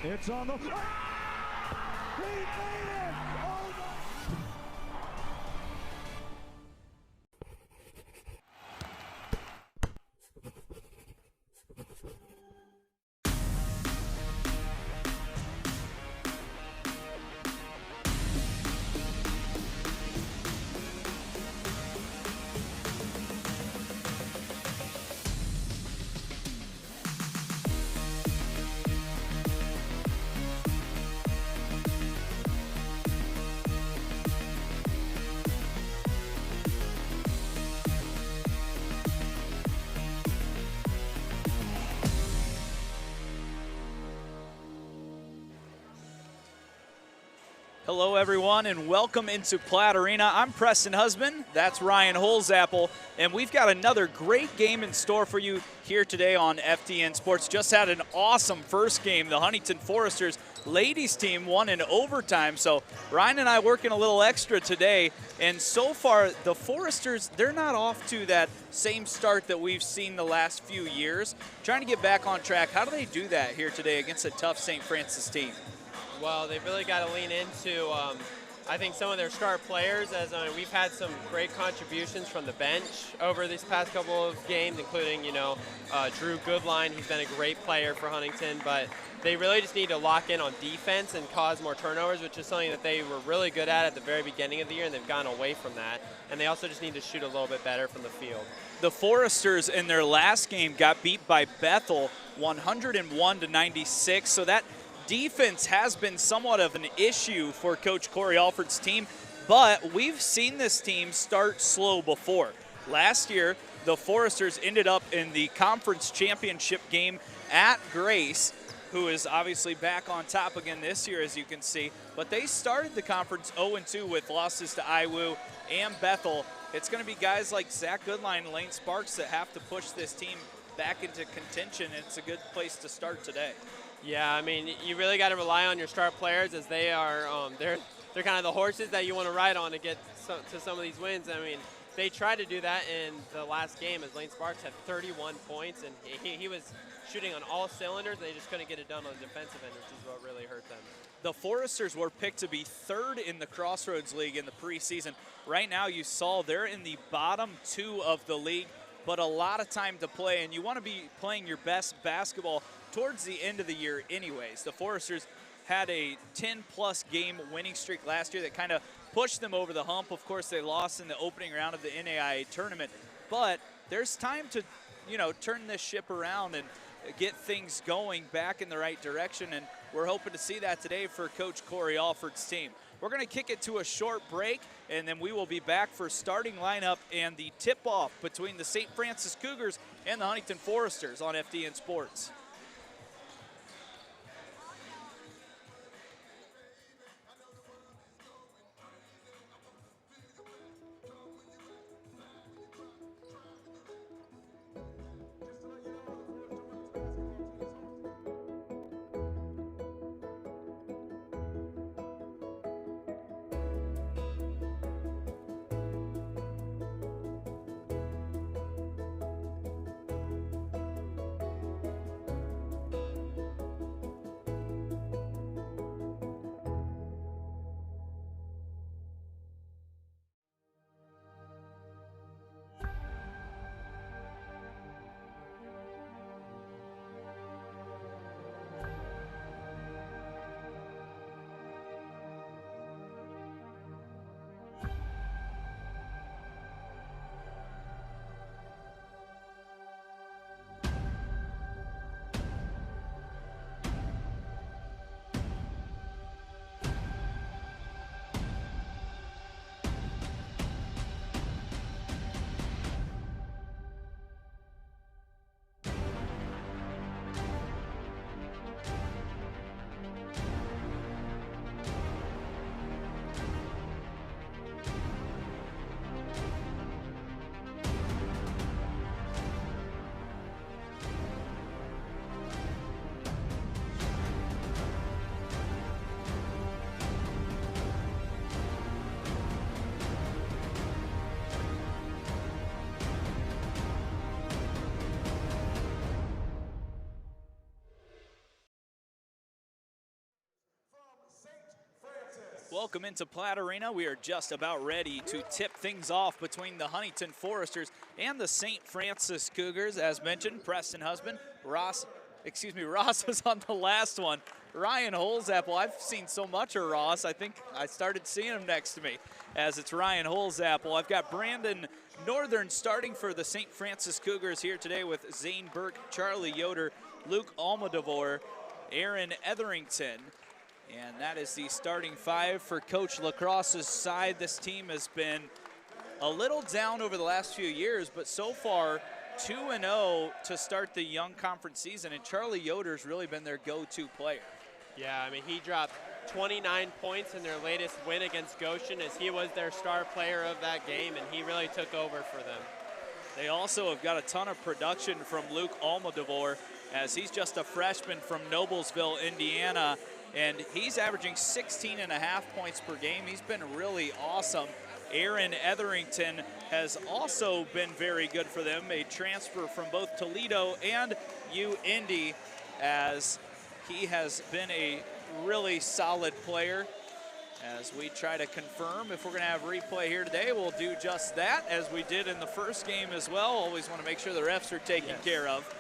It's on the... Ah! He made it! Oh, no! Hello everyone and welcome into Platt Arena. I'm Preston Husband, that's Ryan Holzapple, and we've got another great game in store for you here today on FTN Sports. Just had an awesome first game. The Huntington Foresters ladies team won in overtime, so Ryan and I working a little extra today, and so far the Foresters, they're not off to that same start that we've seen the last few years. Trying to get back on track. How do they do that here today against a tough St. Francis team? Well, they've really got to lean into, I think, some of their star players. As we've had some great contributions from the bench over these past couple of games, including, Drew Goodline. He's been a great player for Huntington, but they really just need to lock in on defense and cause more turnovers, which is something that they were really good at the very beginning of the year, and they've gone away from that. And they also just need to shoot a little bit better from the field. The Foresters in their last game got beat by Bethel 101-96, so that defense has been somewhat of an issue for Coach Corey Alford's team, but we've seen this team start slow before. Last year, the Foresters ended up in the conference championship game at Grace, who is obviously back on top again this year, as you can see, but they started the conference 0-2 with losses to IWU and Bethel. It's going to be guys like Zach Goodline and Lane Sparks that have to push this team back into contention, and it's a good place to start today. Yeah, I mean, you really got to rely on your star players, as they are, they're kind of the horses that you want to ride on to get to some of these wins. I mean, they tried to do that in the last game, as Lane Sparks had 31 points, and he was shooting on all cylinders. They just couldn't get it done on the defensive end, which is what really hurt them. The Foresters were picked to be third in the Crossroads League in the preseason. Right now, you saw they're in the bottom two of the league, but a lot of time to play, and you want to be playing your best basketball towards the end of the year anyways. The Foresters had a 10-plus game winning streak last year that kind of pushed them over the hump. Of course, they lost in the opening round of the NAIA tournament, but there's time to, turn this ship around and get things going back in the right direction, and we're hoping to see that today for Coach Corey Alford's team. We're going to kick it to a short break, and then we will be back for starting lineup and the tip-off between the St. Francis Cougars and the Huntington Foresters on FTN Sports. Welcome into Platt Arena. We are just about ready to tip things off between the Huntington Foresters and the St. Francis Cougars. As mentioned, Preston Husband, Ross was on the last one. Ryan Holzapple, I've seen so much of Ross, I think I started seeing him next to me as it's Ryan Holzapple. I've got Brandon Northern starting for the St. Francis Cougars here today with Zane Burke, Charlie Yoder, Luke Almodovar, Aaron Etherington. And that is the starting five for Coach Lacrosse's side. This team has been a little down over the last few years, but so far 2-0 to start the young conference season, and Charlie Yoder's really been their go-to player. Yeah, I mean, he dropped 29 points in their latest win against Goshen as he was their star player of that game, and he really took over for them. They also have got a ton of production from Luke Almodovar, as he's just a freshman from Noblesville, Indiana, and he's averaging 16.5 points per game. He's been really awesome. Aaron Etherington has also been very good for them, a transfer from both Toledo and U-Indy, as he has been a really solid player. As we try to confirm if we're going to have replay here today, we'll do just that, as we did in the first game as well. Always want to make sure the refs are taken care of.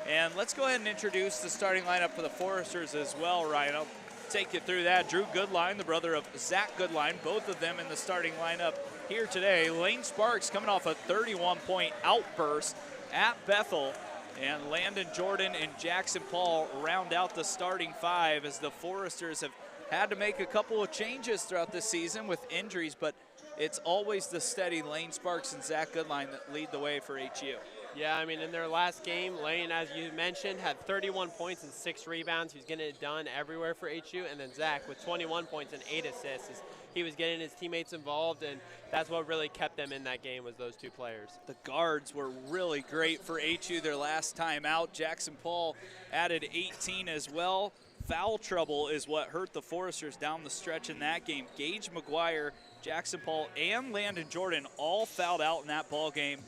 And let's go ahead and introduce the starting lineup for the Foresters as well, Ryan. I'll take you through that. Drew Goodline, the brother of Zach Goodline, both of them in the starting lineup here today. Lane Sparks coming off a 31-point outburst at Bethel. And Landon Jordan and Jackson Paul round out the starting five, as the Foresters have had to make a couple of changes throughout this season with injuries, but it's always the steady Lane Sparks and Zach Goodline that lead the way for HU. Yeah, I mean, in their last game, Lane, as you mentioned, had 31 points and 6 rebounds. He was getting it done everywhere for HU. And then Zach with 21 points and 8 assists. He was getting his teammates involved, and that's what really kept them in that game, was those two players. The guards were really great for HU their last time out. Jackson Paul added 18 as well. Foul trouble is what hurt the Foresters down the stretch in that game. Gage McGuire, Jackson Paul, and Landon Jordan all fouled out in that ball game.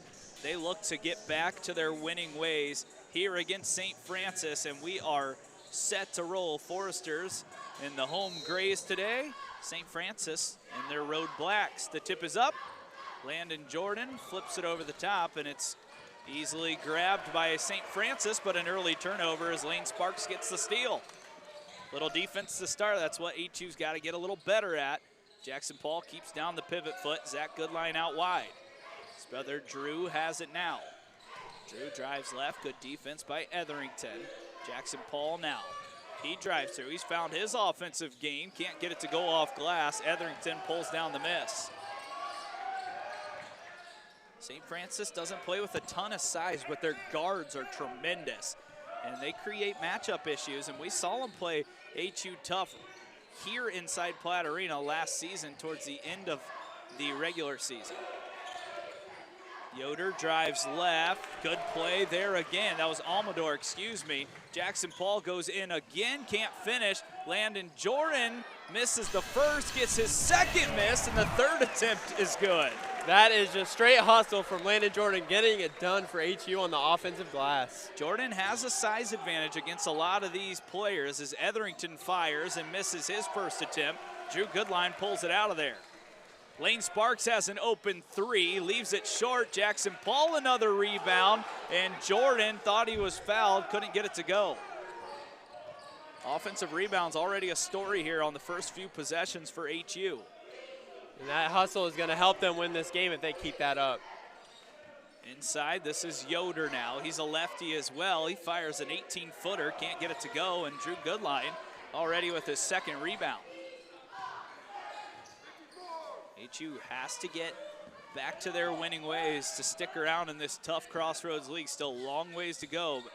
They look to get back to their winning ways here against St. Francis, and we are set to roll. Foresters in the home grays today. St. Francis in their road blacks. The tip is up. Landon Jordan flips it over the top, and it's easily grabbed by St. Francis, but an early turnover as Lane Sparks gets the steal. Little defense to start. That's what HU's got to get a little better at. Jackson Paul keeps down the pivot foot. Zach Goodline out wide. His brother Drew has it now. Drew drives left. Good defense by Etherington. Jackson Paul now. He drives through. He's found his offensive game. Can't get it to go off glass. Etherington pulls down the miss. St. Francis doesn't play with a ton of size, but their guards are tremendous. And they create matchup issues, and we saw them play HU tough here inside Platt Arena last season towards the end of the regular season. Yoder drives left. Good play there again. That was Almodovar, excuse me. Jackson Paul goes in again, can't finish. Landon Jordan misses the first, gets his second miss, and the third attempt is good. That is just straight hustle from Landon Jordan, getting it done for HU on the offensive glass. Jordan has a size advantage against a lot of these players as Etherington fires and misses his first attempt. Drew Goodline pulls it out of there. Lane Sparks has an open three, leaves it short. Jackson Paul another rebound, and Jordan thought he was fouled, couldn't get it to go. Offensive rebounds already a story here on the first few possessions for HU. And that hustle is going to help them win this game if they keep that up. Inside, this is Yoder now. He's a lefty as well. He fires an 18-footer, can't get it to go, and Drew Goodline already with his second rebound. HU has to get back to their winning ways to stick around in this tough Crossroads League. Still a long ways to go, but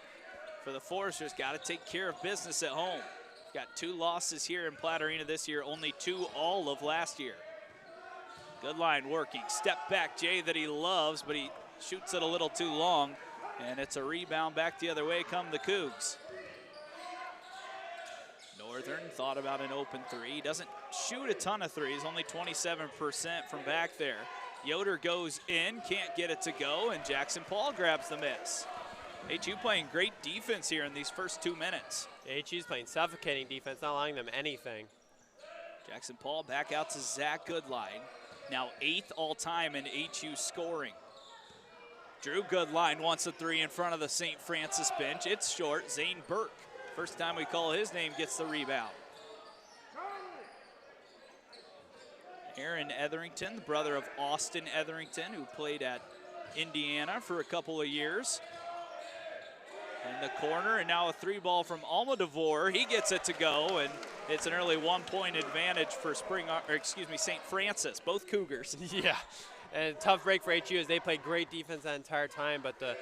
for the Foresters, got to take care of business at home. Got 2 losses here in Platt Arena this year, only 2 all of last year. Goodline working, step back Jay that he loves, but he shoots it a little too long, and it's a rebound back the other way come the Cougs. Northern thought about an open three. Doesn't shoot a ton of threes, only 27% from back there. Yoder goes in, can't get it to go, and Jackson Paul grabs the miss. HU playing great defense here in these first 2 minutes. HU's playing suffocating defense, not allowing them anything. Jackson Paul back out to Zach Goodline. Now 8th all-time in HU scoring. Drew Goodline wants a three in front of the St. Francis bench. It's short. Zane Burke, first time we call his name, gets the rebound. Aaron Etherington, the brother of Austin Etherington, who played at Indiana for a couple of years. In the corner, and now a three ball from Almodovar. He gets it to go, and it's an early 1-point advantage for St. Francis, both Cougars. Yeah, and tough break for HU as they played great defense that entire time, but the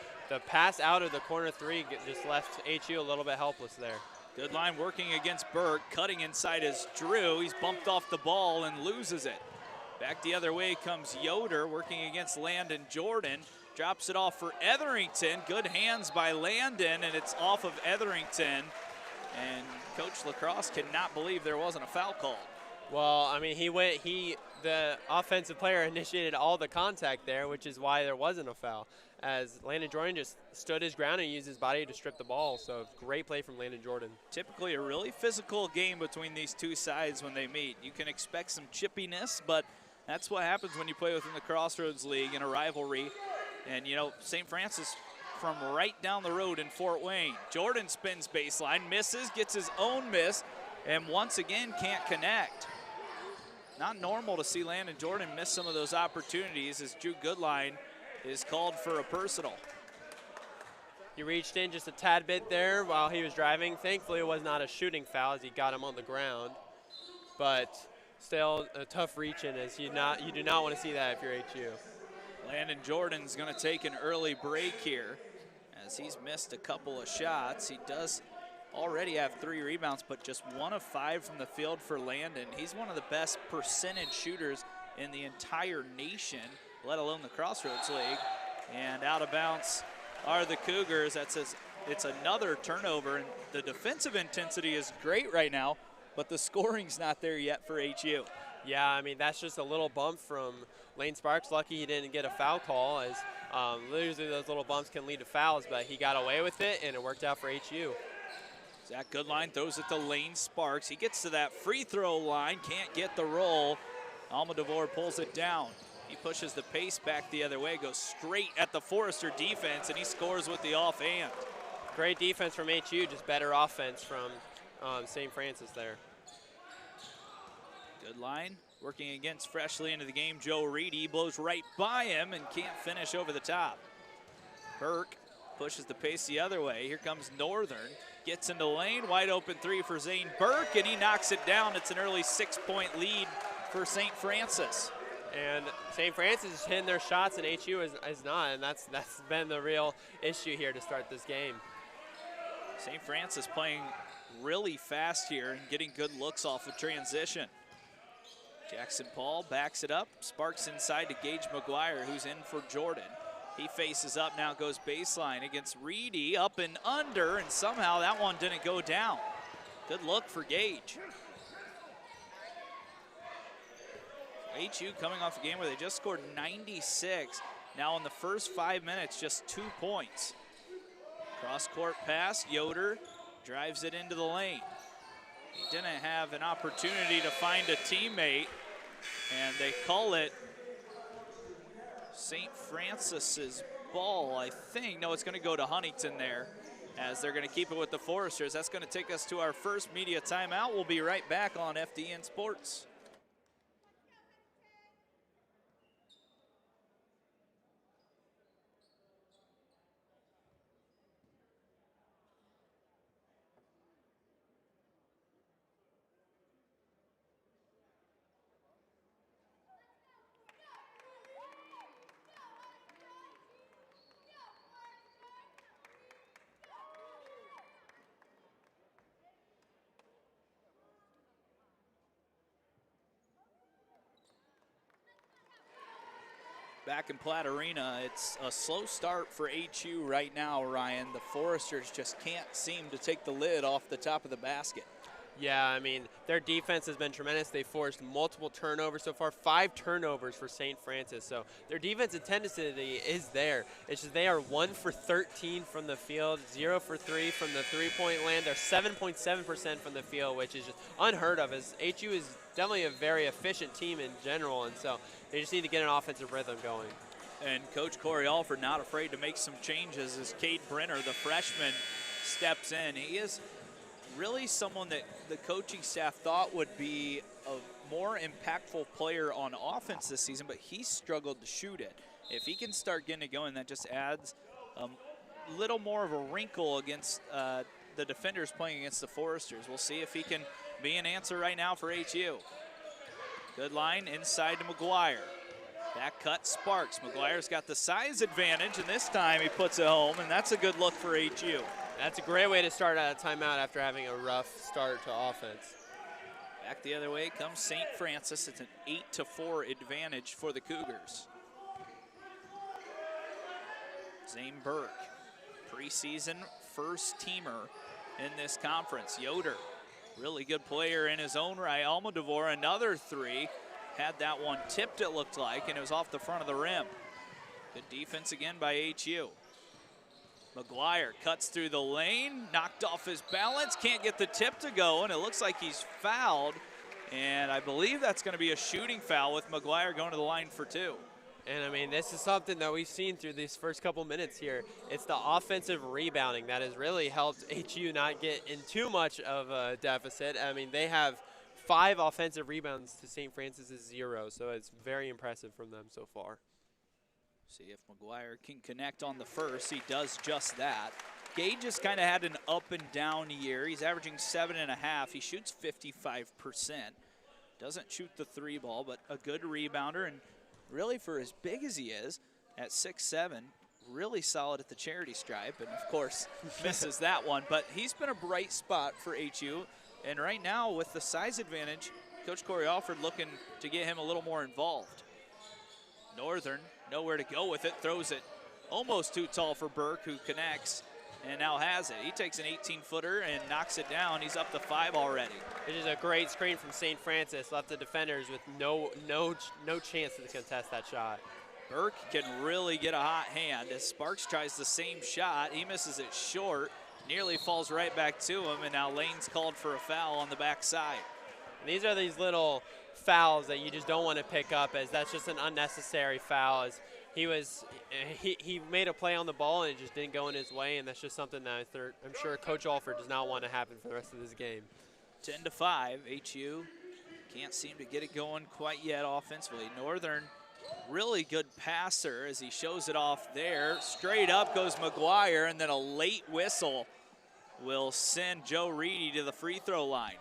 pass out of the corner three just left HU a little bit helpless there. Goodline working against Burke, cutting inside is Drew. He's bumped off the ball and loses it. Back the other way comes Yoder, working against Landon Jordan. Drops it off for Etherington. Good hands by Landon, and it's off of Etherington. And Coach Lacrosse cannot believe there wasn't a foul called. Well, I mean, the offensive player initiated all the contact there, which is why there wasn't a foul, as Landon Jordan just stood his ground and used his body to strip the ball. So great play from Landon Jordan. Typically a really physical game between these two sides when they meet. You can expect some chippiness, but that's what happens when you play within the Crossroads League in a rivalry. And, you know, St. Francis from right down the road in Fort Wayne. Jordan spins baseline, misses, gets his own miss, and once again can't connect. Not normal to see Landon Jordan miss some of those opportunities as Drew Goodline is called for a personal. He reached in just a tad bit there while he was driving. Thankfully, it was not a shooting foul as he got him on the ground. But still a tough reach in as you do not want to see that if you're HU. Landon Jordan's going to take an early break here as he's missed a couple of shots. He does already have 3 rebounds, but just 1 of 5 from the field for Landon. He's one of the best percentage shooters in the entire nation, let alone the Crossroads League. And out of bounds are the Cougars. It's another turnover, and the defensive intensity is great right now, but the scoring's not there yet for HU. Yeah, I mean, that's just a little bump from Lane Sparks. Lucky he didn't get a foul call, as usually those little bumps can lead to fouls, but he got away with it, and it worked out for HU. Zach Goodline throws it to Lane Sparks. He gets to that free throw line, can't get the roll. Almodovar pulls it down. He pushes the pace back the other way, goes straight at the Forrester defense, and he scores with the offhand. Great defense from HU, just better offense from St. Francis there. Goodline working against freshly into the game Joe Reedy. He blows right by him and can't finish over the top. Burke pushes the pace the other way. Here comes Northern. Gets into lane, wide open 3 for Zane Burke, and he knocks it down. It's an early 6-point lead for St. Francis. And St. Francis is hitting their shots, and HU is not, and that's been the real issue here to start this game. St. Francis playing really fast here and getting good looks off of transition. Jackson Paul backs it up, sparks inside to Gage McGuire, who's in for Jordan. He faces up now, goes baseline against Reedy, up and under, and somehow that one didn't go down. Good look for Gage. HU coming off a game where they just scored 96. Now in the first 5 minutes, just 2 points. Cross-court pass, Yoder drives it into the lane. He didn't have an opportunity to find a teammate, and they call it St. Francis's ball, I think. No, it's going to go to Huntington there, as they're going to keep it with the Foresters. That's going to take us to our first media timeout. We'll be right back on FDN Sports. Back in Platte Arena, it's a slow start for HU right now, Ryan. The Foresters just can't seem to take the lid off the top of the basket. Yeah, I mean, their defense has been tremendous. They forced multiple turnovers so far, 5 turnovers for St. Francis. So their defensive intensity is there. It's just they are 1 for 13 from the field, 0 for 3 from the three-point land. They're 7.7% from the field, which is just unheard of, as HU is definitely a very efficient team in general, and so they just need to get an offensive rhythm going. And Coach Corey Alford not afraid to make some changes as Cade Brenner, the freshman, steps in. He is really someone that the coaching staff thought would be a more impactful player on offense this season, but he struggled to shoot it. If he can start getting it going, that just adds a little more of a wrinkle against the defenders playing against the Foresters. We'll see if he can be an answer right now for HU. Good line inside to McGuire. Back cut Sparks. McGuire's got the size advantage, and this time he puts it home, and that's a good look for HU. That's a great way to start out a timeout after having a rough start to offense. Back the other way comes St. Francis. It's an 8-4 advantage for the Cougars. Zane Burke, preseason first teamer in this conference. Yoder, really good player in his own right. Almodovar, another three. Had that one tipped, it looked like, and it was off the front of the rim. Good defense again by HU. McGuire cuts through the lane, knocked off his balance, can't get the tip to go, and it looks like he's fouled. And I believe that's going to be a shooting foul with McGuire going to the line for two. And I mean, this is something that we've seen through these first couple minutes here. It's the offensive rebounding that has really helped HU not get in too much of a deficit. I mean, they have 5 offensive rebounds to St. Francis's 0, so it's very impressive from them so far. See if McGuire can connect on the first. He does just that. Gage has kind of had an up and down year. He's averaging 7.5. He shoots 55%. Doesn't shoot the 3 ball, but a good rebounder, and really for as big as he is at 6'7", really solid at the charity stripe, and of course misses that one. But he's been a bright spot for HU. And right now, with the size advantage, Coach Corey Alford looking to get him a little more involved. Northern, nowhere to go with it, throws it almost too tall for Burke, who connects and now has it. He takes an 18-footer and knocks it down. He's up to 5 already. It is a great screen from St. Francis, left the defenders with no chance to contest that shot. Burke can really get a hot hand as Sparks tries the same shot. He misses it short. Nearly falls right back to him, and now Lane's called for a foul on the backside. These are these little fouls that you just don't want to pick up, as that's just an unnecessary foul. As he made a play on the ball and it just didn't go in his way, and that's just something that I'm sure Coach Alford does not want to happen for the rest of this game. 10-5, HU can't seem to get it going quite yet offensively. Northern, really good passer as he shows it off there. Straight up goes McGuire, and then a late whistle will send Joe Reedy to the free throw line.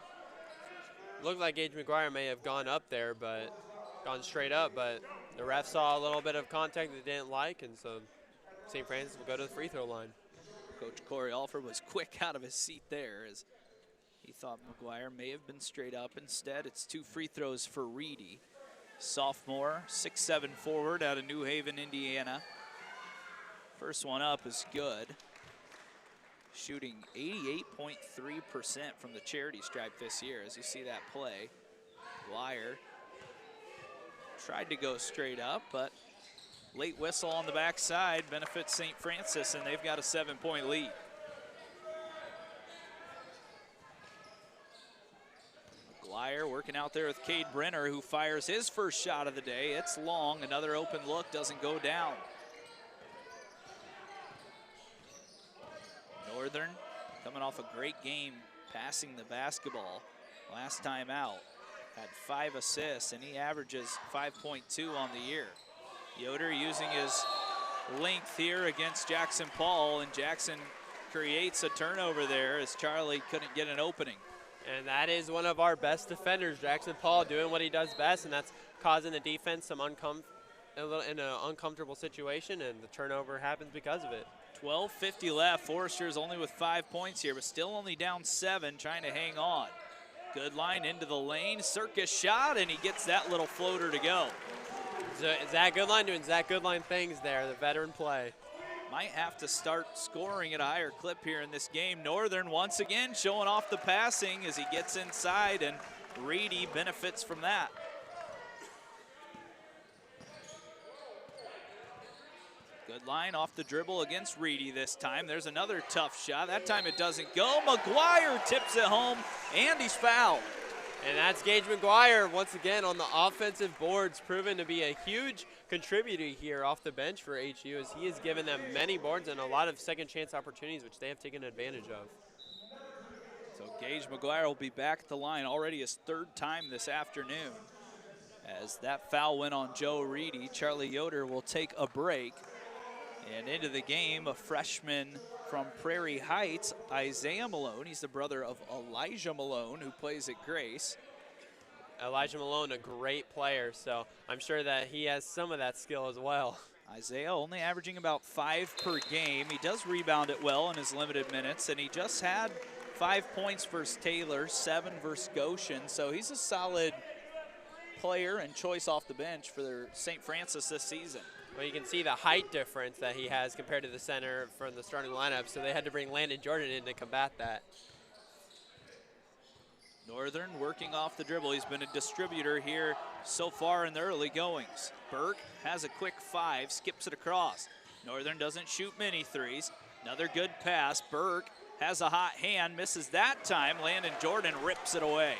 Looked like Gage McGuire may have gone up there, but gone straight up, but the ref saw a little bit of contact they didn't like, and so St. Francis will go to the free throw line. Coach Corey Alford was quick out of his seat there as he thought McGuire may have been straight up. Instead, it's 2 free throws for Reedy. Sophomore, 6'7" forward out of New Haven, Indiana. First one up is good. Shooting 88.3% from the charity stripe this year as you see that play. Dwyer tried to go straight up, but late whistle on the backside benefits St. Francis, and they've got a 7-point lead. Dwyer working out there with Cade Brenner, who fires his first shot of the day. It's long, another open look, doesn't go down. Northern coming off a great game passing the basketball last time out. Had 5 assists, and he averages 5.2 on the year. Yoder using his length here against Jackson Paul, and Jackson creates a turnover there as Charlie couldn't get an opening. And that is one of our best defenders, Jackson Paul, doing what he does best, and that's causing the defense some in an uncomfortable situation, and the turnover happens because of it. 12:50 left. Foresters only with 5 points here, but still only down 7, trying to hang on. Good line into the lane, circus shot, and he gets that little floater to go. Zach Goodline doing Zach Goodline things there, the veteran play. Might have to start scoring at a higher clip here in this game. Northern once again showing off the passing as he gets inside, and Reedy benefits from that. Good line off the dribble against Reedy this time. There's another tough shot. That time it doesn't go. McGuire tips it home, and he's fouled. And that's Gage McGuire once again on the offensive boards, proven to be a huge contributor here off the bench for HU, as he has given them many boards and a lot of second chance opportunities, which they have taken advantage of. So Gage McGuire will be back at the line, already his third time this afternoon. As that foul went on Joe Reedy, Charlie Yoder will take a break. And into the game, a freshman from Prairie Heights, Isaiah Malone. He's the brother of Elijah Malone, who plays at Grace. Elijah Malone, a great player, so I'm sure that he has some of that skill as well. Isaiah only averaging about 5 per game. He does rebound it well in his limited minutes, and he just had 5 points versus Taylor, 7 versus Goshen, so he's a solid player and choice off the bench for their St. Francis this season. Well, you can see the height difference that he has compared to the center from the starting lineup, so they had to bring Landon Jordan in to combat that. Northern working off the dribble. He's been a distributor here so far in the early goings. Burke has a quick 5, skips it across. Northern doesn't shoot many threes. Another good pass. Burke has a hot hand, misses that time. Landon Jordan rips it away.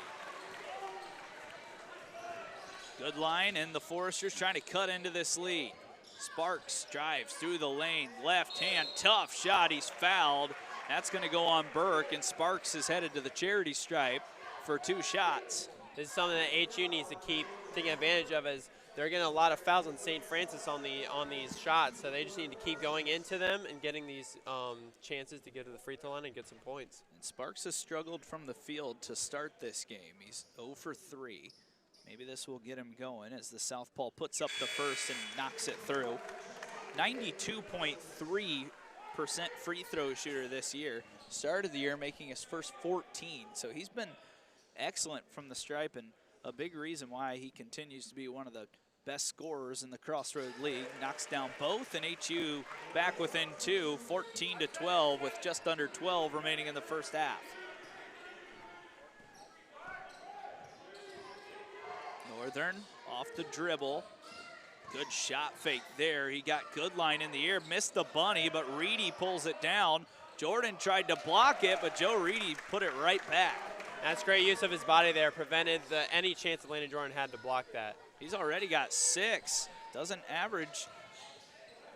Good line, and the Foresters trying to cut into this lead. Sparks drives through the lane, left hand, tough shot, he's fouled. That's gonna go on Burke, and Sparks is headed to the charity stripe for 2 shots. This is something that HU needs to keep taking advantage of, as they're getting a lot of fouls on St. Francis on these shots, so they just need to keep going into them and getting these chances to get to the free throw line and get some points. And Sparks has struggled from the field to start this game. He's 0 for 3. Maybe this will get him going as the southpaw puts up the first and knocks it through. 92.3% free throw shooter this year. Started the year making his first 14, so he's been excellent from the stripe, and a big reason why he continues to be one of the best scorers in the Crossroad League. Knocks down both, and HU back within 2, 14-12 with just under 12 remaining in the first half. Northern off the dribble. Good shot fake there. He got good line in the air, missed the bunny, but Reedy pulls it down. Jordan tried to block it, but Joe Reedy put it right back. That's great use of his body there, prevented any chance that Landon Jordan had to block that. He's already got 6. Doesn't average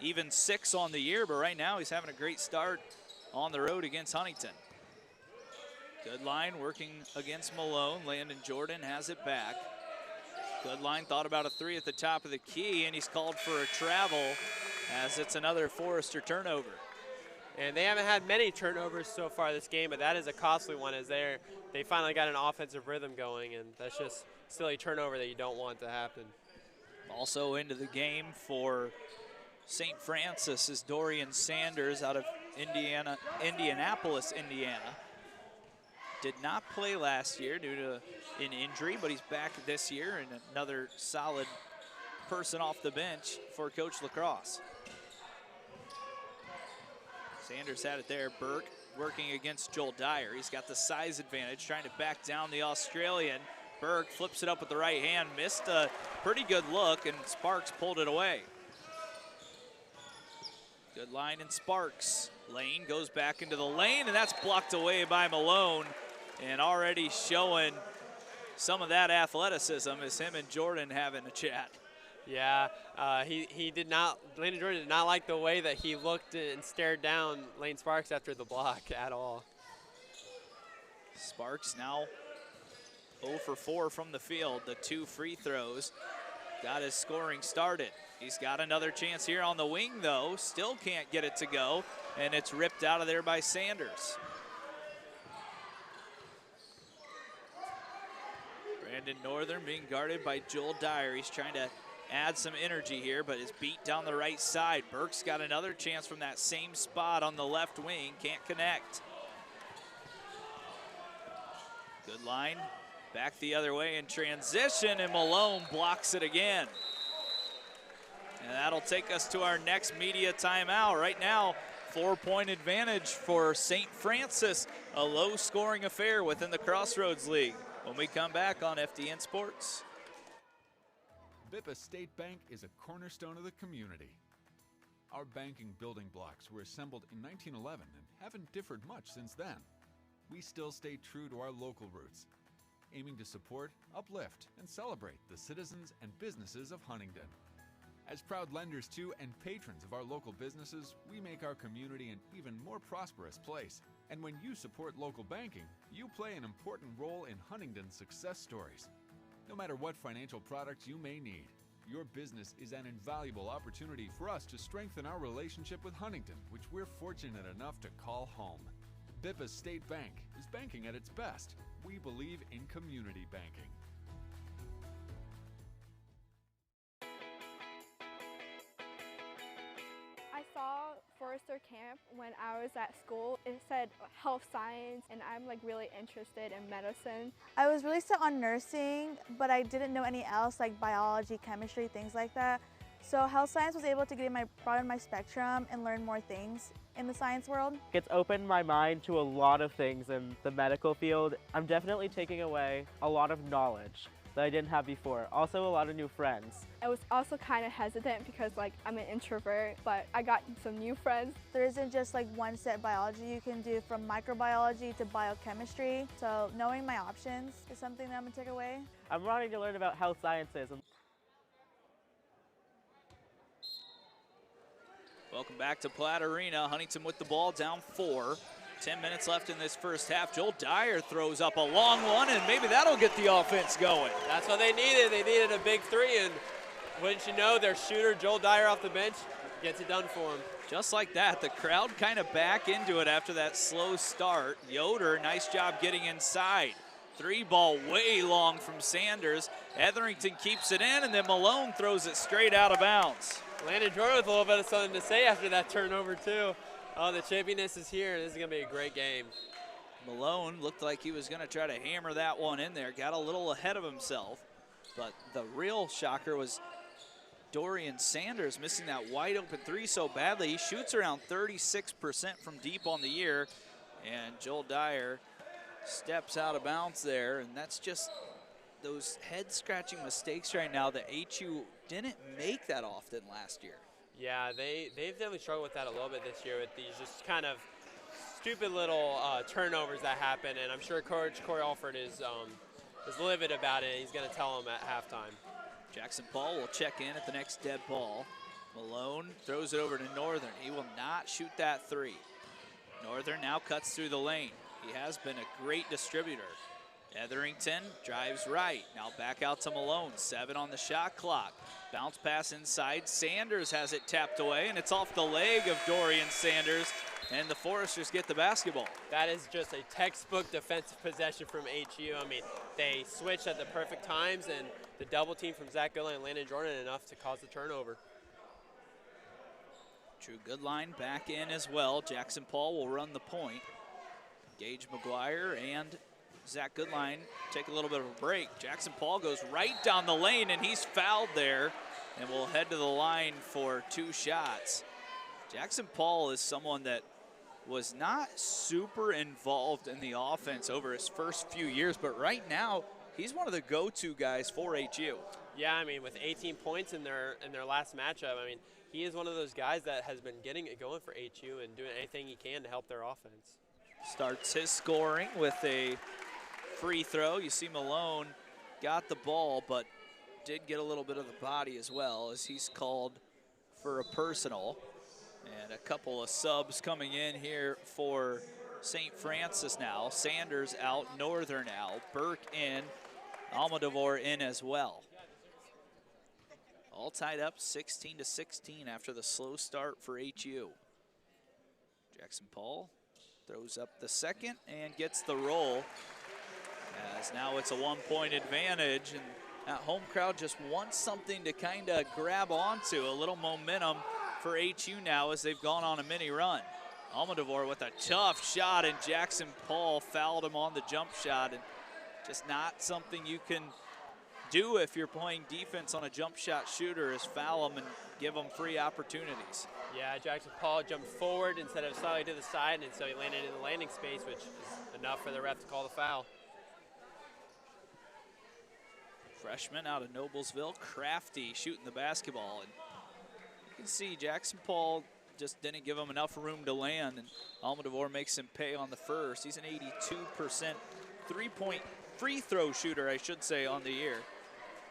even 6 on the year, but right now he's having a great start on the road against Huntington. Good line working against Malone. Landon Jordan has it back. Good line, thought about a 3 at the top of the key, and he's called for a travel as it's another Forester turnover. And they haven't had many turnovers so far this game, but that is a costly one, as they finally got an offensive rhythm going, and that's just still a turnover that you don't want to happen. Also into the game for St. Francis is Dorian Sanders out of Indianapolis, Indiana. Did not play last year due to an injury, but he's back this year, and another solid person off the bench for Coach Lacrosse. Sanders had it there. Burke working against Joel Dyer. He's got the size advantage, trying to back down the Australian. Burke flips it up with the right hand, missed a pretty good look, and Sparks pulled it away. Good line in Sparks. Lane goes back into the lane, and that's blocked away by Malone. And already showing some of that athleticism is him and Jordan having a chat. Yeah, he did not, Landon Jordan did not like the way that he looked and stared down Lane Sparks after the block at all. Sparks now 0 for 4 from the field. The 2 free throws got his scoring started. He's got another chance here on the wing, though. Still can't get it to go, and it's ripped out of there by Sanders. Brandon Northern being guarded by Joel Dyer. He's trying to add some energy here, but is beat down the right side. Burke's got another chance from that same spot on the left wing. Can't connect. Good line. Back the other way in transition, and Malone blocks it again. And that'll take us to our next media timeout. Right now, 4-point advantage for St. Francis. A low-scoring affair within the Crossroads League. When we come back on FDN Sports. Bippa State Bank is a cornerstone of the community. Our banking building blocks were assembled in 1911 and haven't differed much since then. We still stay true to our local roots. aiming to support, uplift, and celebrate the citizens and businesses of Huntington. As proud lenders to and patrons of our local businesses, we make our community an even more prosperous place. And when you support local banking, you play an important role in Huntington's success stories. No matter what financial products you may need, your business is an invaluable opportunity for us to strengthen our relationship with Huntington, which we're fortunate enough to call home. Bippa State Bank is banking at its best. We believe in community banking. I saw Forrester Camp when I was at school. It said health science, and I'm like really interested in medicine. I was really set on nursing, but I didn't know any else like biology, chemistry, things like that. So health science was able to broaden my spectrum and learn more things in the science world. It's opened my mind to a lot of things in the medical field. I'm definitely taking away a lot of knowledge that I didn't have before. Also a lot of new friends. I was also kind of hesitant because like I'm an introvert, but I got some new friends. There isn't just like one set biology you can do, from microbiology to biochemistry. So knowing my options is something that I'm gonna take away. I'm wanting to learn about health sciences. Welcome back to Platt Arena. Huntington with the ball, down 4. 10 minutes left in this first half. Joel Dyer throws up a long one, and maybe that'll get the offense going. That's what they needed. They needed a big three, and wouldn't you know, their shooter, Joel Dyer, off the bench, gets it done for him. Just like that, the crowd kind of back into it after that slow start. Yoder, nice job getting inside. 3-ball way long from Sanders. Etherington keeps it in, and then Malone throws it straight out of bounds. Landon Jordan with a little bit of something to say after that turnover, too. Oh, the chippiness is here. This is going to be a great game. Malone looked like he was going to try to hammer that one in there. Got a little ahead of himself. But the real shocker was Dorian Sanders missing that wide open three so badly. He shoots around 36% from deep on the year. And Joel Dyer steps out of bounds there. And that's just those head-scratching mistakes right now that HU didn't make that often last year. Yeah, they've definitely struggled with that a little bit this year with these just kind of stupid little turnovers that happen, and I'm sure Coach Corey Alford is livid about it. He's going to tell them at halftime. Jackson Paul will check in at the next dead ball. Malone throws it over to Northern. He will not shoot that three. Northern now cuts through the lane. He has been a great distributor. Etherington drives right. Now back out to Malone. 7 on the shot clock. Bounce pass inside. Sanders has it tapped away, and it's off the leg of Dorian Sanders, and the Foresters get the basketball. That is just a textbook defensive possession from HU. I mean, they switched at the perfect times, and the double team from Zach Goodline and Landon Jordan enough to cause the turnover. Drew Goodline back in as well. Jackson Paul will run the point. Gage McGuire and Zach Goodline take a little bit of a break. Jackson Paul goes right down the lane, and he's fouled there, and will head to the line for 2 shots. Jackson Paul is someone that was not super involved in the offense over his first few years, but right now he's one of the go-to guys for HU. Yeah, I mean, with 18 points in their last matchup, I mean, he is one of those guys that has been getting it going for HU and doing anything he can to help their offense. Starts his scoring with a free throw. You see Malone got the ball, but did get a little bit of the body as well, as he's called for a personal. And a couple of subs coming in here for St. Francis now. Sanders out, Northern out, Burke in, Almodovar in as well. All tied up 16-16 after the slow start for HU. Jackson Paul throws up the second and gets the roll, as now it's a 1-point advantage, and that home crowd just wants something to kind of grab onto, a little momentum for HU now as they've gone on a mini run. Almodovar with a tough shot, and Jackson Paul fouled him on the jump shot, and just not something you can do if you're playing defense on a jump shot shooter, is foul them and give them free opportunities. Yeah, Jackson Paul jumped forward instead of slightly to the side, and so he landed in the landing space, which is enough for the ref to call the foul. Freshman out of Noblesville, Crafty shooting the basketball, and you can see Jackson Paul just didn't give him enough room to land, and Almodovar makes him pay on the first. He's an 82% three-point free throw shooter, I should say, on the year.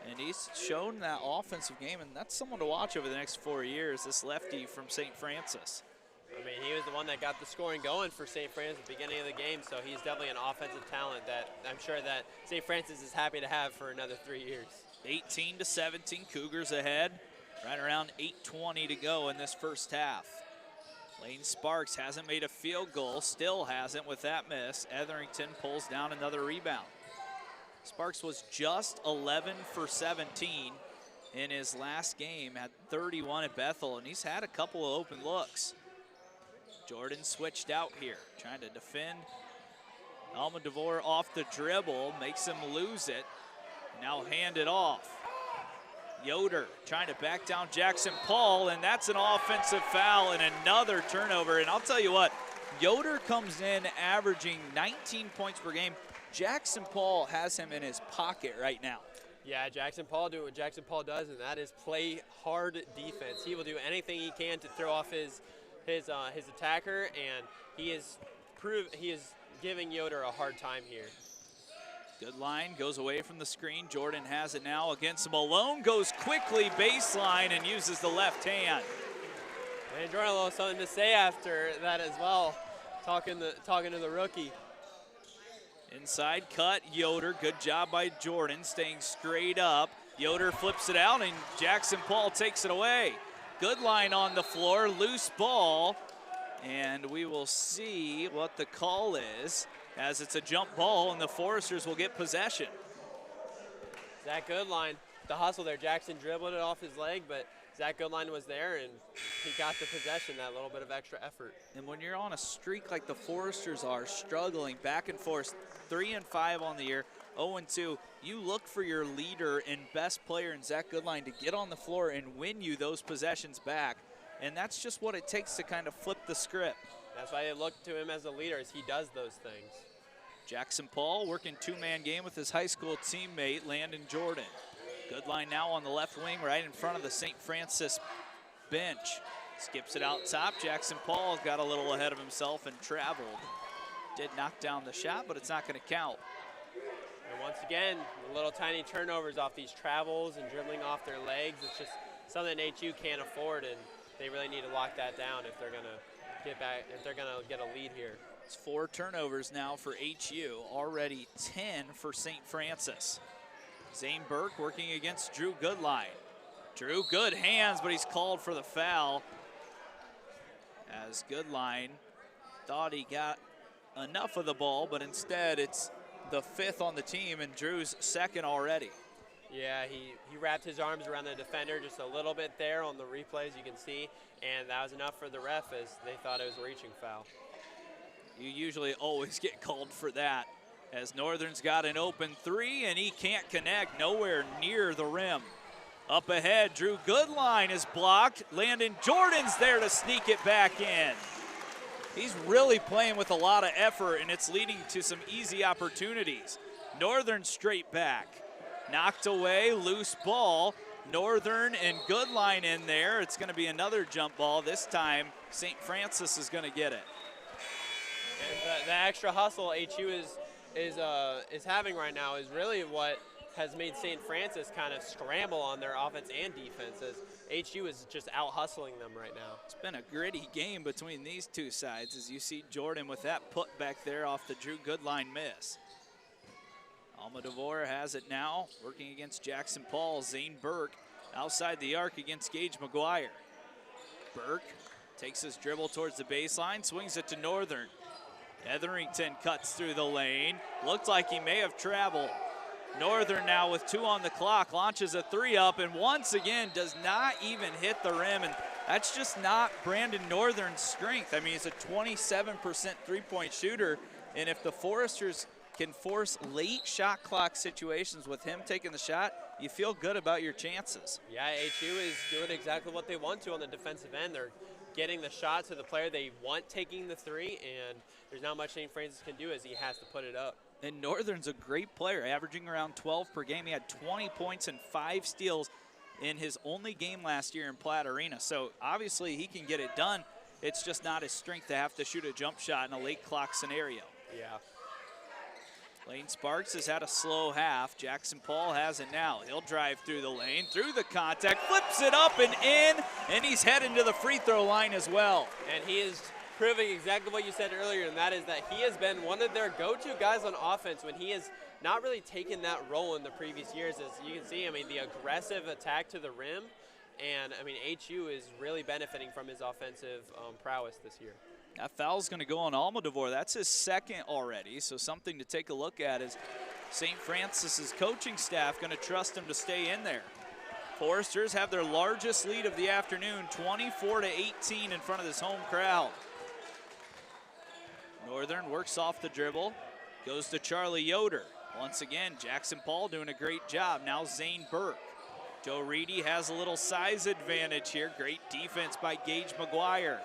And he's shown that offensive game, and that's someone to watch over the next 4 years, this lefty from St. Francis. I mean, he was the one that got the scoring going for St. Francis at the beginning of the game, so he's definitely an offensive talent that I'm sure that St. Francis is happy to have for another 3 years. 18-17, Cougars ahead. Right around 8:20 to go in this first half. Lane Sparks hasn't made a field goal, still hasn't with that miss. Etherington pulls down another rebound. Sparks was just 11 for 17 in his last game, had 31 at Bethel, and he's had a couple of open looks. Jordan switched out here, trying to defend. Almodovar off the dribble, makes him lose it. Now hand it off. Yoder trying to back down Jackson Paul, and that's an offensive foul and another turnover. And I'll tell you what, Yoder comes in averaging 19 points per game. Jackson Paul has him in his pocket right now. Yeah, Jackson Paul doing what Jackson Paul does, and that is play hard defense. He will do anything he can to throw off his attacker, and he is giving Yoder a hard time here. Good line, goes away from the screen. Jordan has it now against Malone, goes quickly baseline and uses the left hand. And Jordan will have something to say after that as well, talking to the rookie. Inside cut, Yoder, good job by Jordan, staying straight up. Yoder flips it out and Jackson Paul takes it away. Good line on the floor, loose ball, and we will see what the call is, as it's a jump ball and the Foresters will get possession. Zach Goodline, the hustle there. Jackson dribbled it off his leg, but Zach Goodline was there and he got the possession, that little bit of extra effort. And when you're on a streak like the Foresters are, struggling back and forth, 3-5 on the year, 0-2, you look for your leader and best player in Zach Goodline to get on the floor and win you those possessions back. And that's just what it takes to kind of flip the script. That's why they look to him as a leader, as he does those things. Jackson Paul working two-man game with his high school teammate, Landon Jordan. Goodline now on the left wing, right in front of the St. Francis bench. Skips it out top. Jackson Paul got a little ahead of himself and traveled. Did knock down the shot, but it's not going to count. And once again, the little tiny turnovers off these travels and dribbling off their legs. It's just something HU can't afford, and they really need to lock that down if they're going to get back, if they're going to get a lead here. It's 4 turnovers now for HU, already 10 for St. Francis. Zane Burke working against Drew Goodline. Drew, good hands, but he's called for the foul. As Goodline thought he got enough of the ball, but instead it's the 5th on the team and Drew's 2nd already. Yeah, he wrapped his arms around the defender just a little bit there on the replays, you can see, and that was enough for the ref as they thought it was a reaching foul. You usually always get called for that, as Northern's got an open 3 and he can't connect, nowhere near the rim. Up ahead, Drew Goodline is blocked. Landon Jordan's there to sneak it back in. He's really playing with a lot of effort, and it's leading to some easy opportunities. Northern straight back. Knocked away, loose ball. Northern and Goodline in there. It's going to be another jump ball. This time, St. Francis is going to get it. And the extra hustle HU is having right now is really what has made St. Francis kind of scramble on their offense and defense, as HU is just out hustling them right now. It's been a gritty game between these two sides, as you see Jordan with that put back there off the Drew Goodline miss. Almodovar has it now, working against Jackson Paul. Zane Burke outside the arc against Gage McGuire. Burke takes his dribble towards the baseline, swings it to Northern. Etherington cuts through the lane. Looked like he may have traveled. Northern now with 2 on the clock, launches a 3 up, and once again does not even hit the rim, and that's just not Brandon Northern's strength. I mean, he's a 27% three-point shooter, and if the Foresters can force late shot clock situations with him taking the shot, you feel good about your chances. Yeah, HU is doing exactly what they want to on the defensive end. They're getting the shot to the player they want taking the 3, and there's not much St. Francis can do as he has to put it up. And Northern's a great player, averaging around 12 per game. He had 20 points and 5 steals in his only game last year in Platte Arena. So obviously he can get it done. It's just not his strength to have to shoot a jump shot in a late clock scenario. Yeah. Lane Sparks has had a slow half. Jackson Paul has it now. He'll drive through the lane, through the contact, flips it up and in, and he's heading to the free throw line as well. And he is proving exactly what you said earlier, and that is that he has been one of their go-to guys on offense when he has not really taken that role in the previous years. As you can see, I mean, the aggressive attack to the rim, and I mean, HU is really benefiting from his offensive prowess this year. That foul's going to go on Almodovar. That's his second already, so something to take a look at is St. Francis's coaching staff going to trust him to stay in there. Foresters have their largest lead of the afternoon, 24-18 in front of this home crowd. Northern works off the dribble, goes to Charlie Yoder. Once again, Jackson Paul doing a great job. Now Zane Burke. Joe Reedy has a little size advantage here. Great defense by Gage McGuire.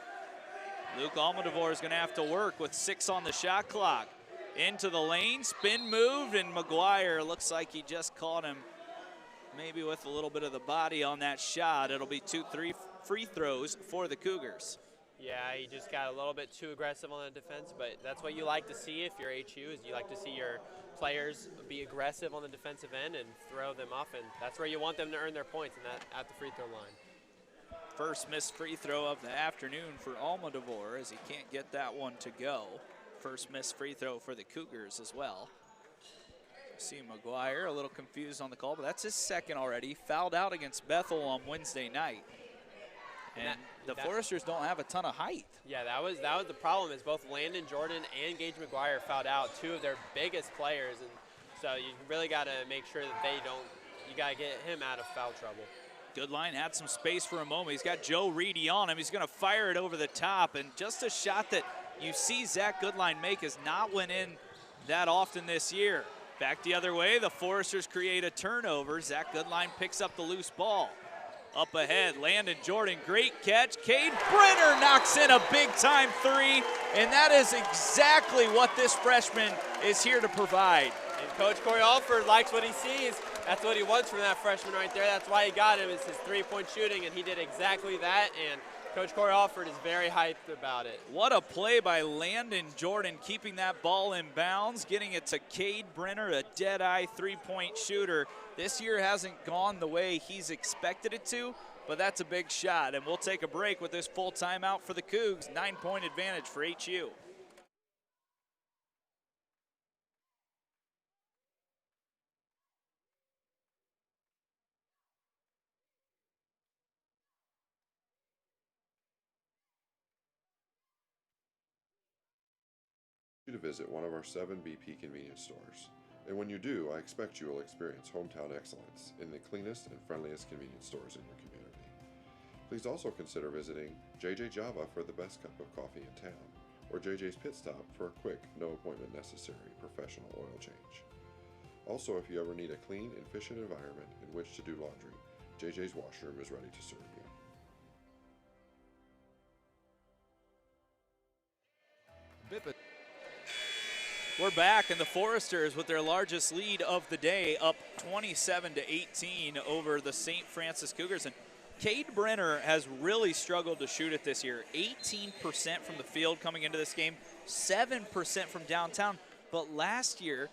Luke Almodovar is going to have to work with 6 on the shot clock. Into the lane, spin move, and McGuire looks like he just caught him maybe with a little bit of the body on that shot. It'll be 2-3 free throws for the Cougars. Yeah, he just got a little bit too aggressive on the defense, but that's what you like to see if you're HU, is you like to see your players be aggressive on the defensive end and throw them off, and that's where you want them to earn their points, and that at the free throw line. First missed free throw of the afternoon for Almodovar as he can't get that one to go. First missed free throw for the Cougars as well. See McGuire a little confused on the call, but that's his second already. Fouled out against Bethel on Wednesday night. And the Foresters don't have a ton of height. Yeah, that was the problem, is both Landon Jordan and Gage McGuire fouled out, 2 of their biggest players, and so you really got to make sure that they don't, you got to get him out of foul trouble. Goodline had some space for a moment. He's got Joe Reedy on him. He's going to fire it over the top, and just a shot that you see Zach Goodline make has not went in that often this year. Back the other way, the Foresters create a turnover. Zach Goodline picks up the loose ball. Up ahead, Landon Jordan, great catch. Cade Brenner knocks in a big-time 3, and that is exactly what this freshman is here to provide. And Coach Corey Alford likes what he sees. That's what he wants from that freshman right there. That's why he got him, is his three-point shooting, and he did exactly that, and Coach Corey Alford is very hyped about it. What a play by Landon Jordan, keeping that ball in bounds, getting it to Cade Brenner, a dead-eye three-point shooter. This year hasn't gone the way he's expected it to, but that's a big shot. And we'll take a break with this full timeout for the Cougs. 9-point advantage for HU. To visit one of our 7 BP convenience stores. And when you do, I expect you will experience hometown excellence in the cleanest and friendliest convenience stores in your community. Please also consider visiting JJ Java for the best cup of coffee in town, or JJ's Pit Stop for a quick, no appointment necessary professional oil change. Also, if you ever need a clean and efficient environment in which to do laundry, JJ's washroom is ready to serve you. We're back, and the Foresters with their largest lead of the day, up 27-18 over the St. Francis Cougars. And Cade Brenner has really struggled to shoot it this year. 18% from the field coming into this game, 7% from downtown. But last year,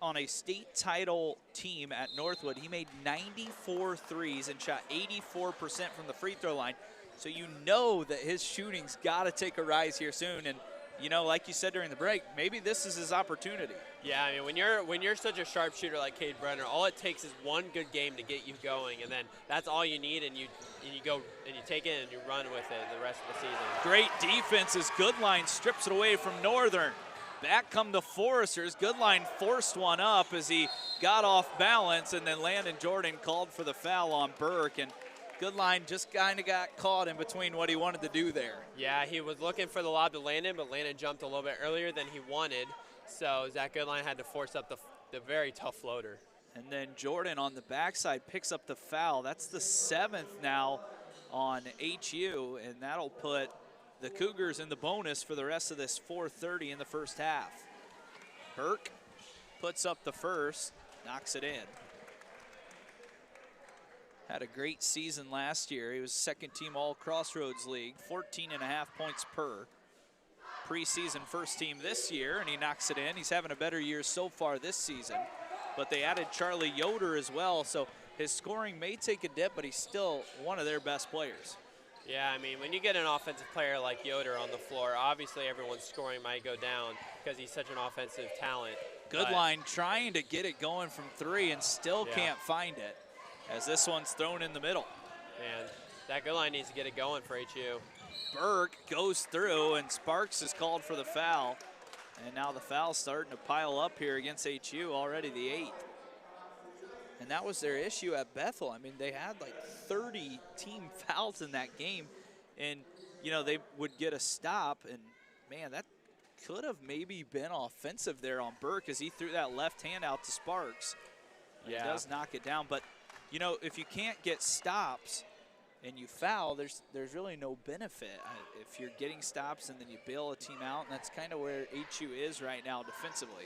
on a state title team at Northwood, he made 94 threes and shot 84% from the free throw line. So you know that his shooting's got to take a rise here soon. And you know, like you said during the break, maybe this is his opportunity. Yeah, I mean, when you're such a sharpshooter like Cade Brenner, all it takes is one good game to get you going, and then that's all you need, and you go and you take it and you run with it the rest of the season. Great defense as Goodline strips it away from Northern. Back come the Foresters. Goodline forced one up as he got off balance, and then Landon Jordan called for the foul on Burke, and Goodline just kind of got caught in between what he wanted to do there. Yeah, he was looking for the lob to Landon, but Landon jumped a little bit earlier than he wanted, so Zach Goodline had to force up the very tough floater. And then Jordan on the backside picks up the foul. That's the 7th now on HU, and that'll put the Cougars in the bonus for the rest of this 4:30 in the first half. Burke puts up the first, knocks it in. Had a great season last year. He was second team all Crossroads League, 14.5 points per preseason first team this year, and he knocks it in. He's having a better year so far this season. But they added Charlie Yoder as well, so his scoring may take a dip, but he's still one of their best players. Yeah, I mean, when you get an offensive player like Yoder on the floor, obviously everyone's scoring might go down because he's such an offensive talent. Good line, trying to get it going from three and still can't find it, as this one's thrown in the middle. And that good line needs to get it going for HU. Burke goes through, and Sparks is called for the foul. And now the foul's starting to pile up here against HU, already the 8th. And that was their issue at Bethel. I mean, they had like 30 team fouls in that game. And, you know, they would get a stop. And, man, that could have maybe been offensive there on Burke as he threw that left hand out to Sparks. He does knock it down. But, you know, if you can't get stops and you foul, there's really no benefit. If you're getting stops and then you bail a team out, and that's kind of where HU is right now defensively.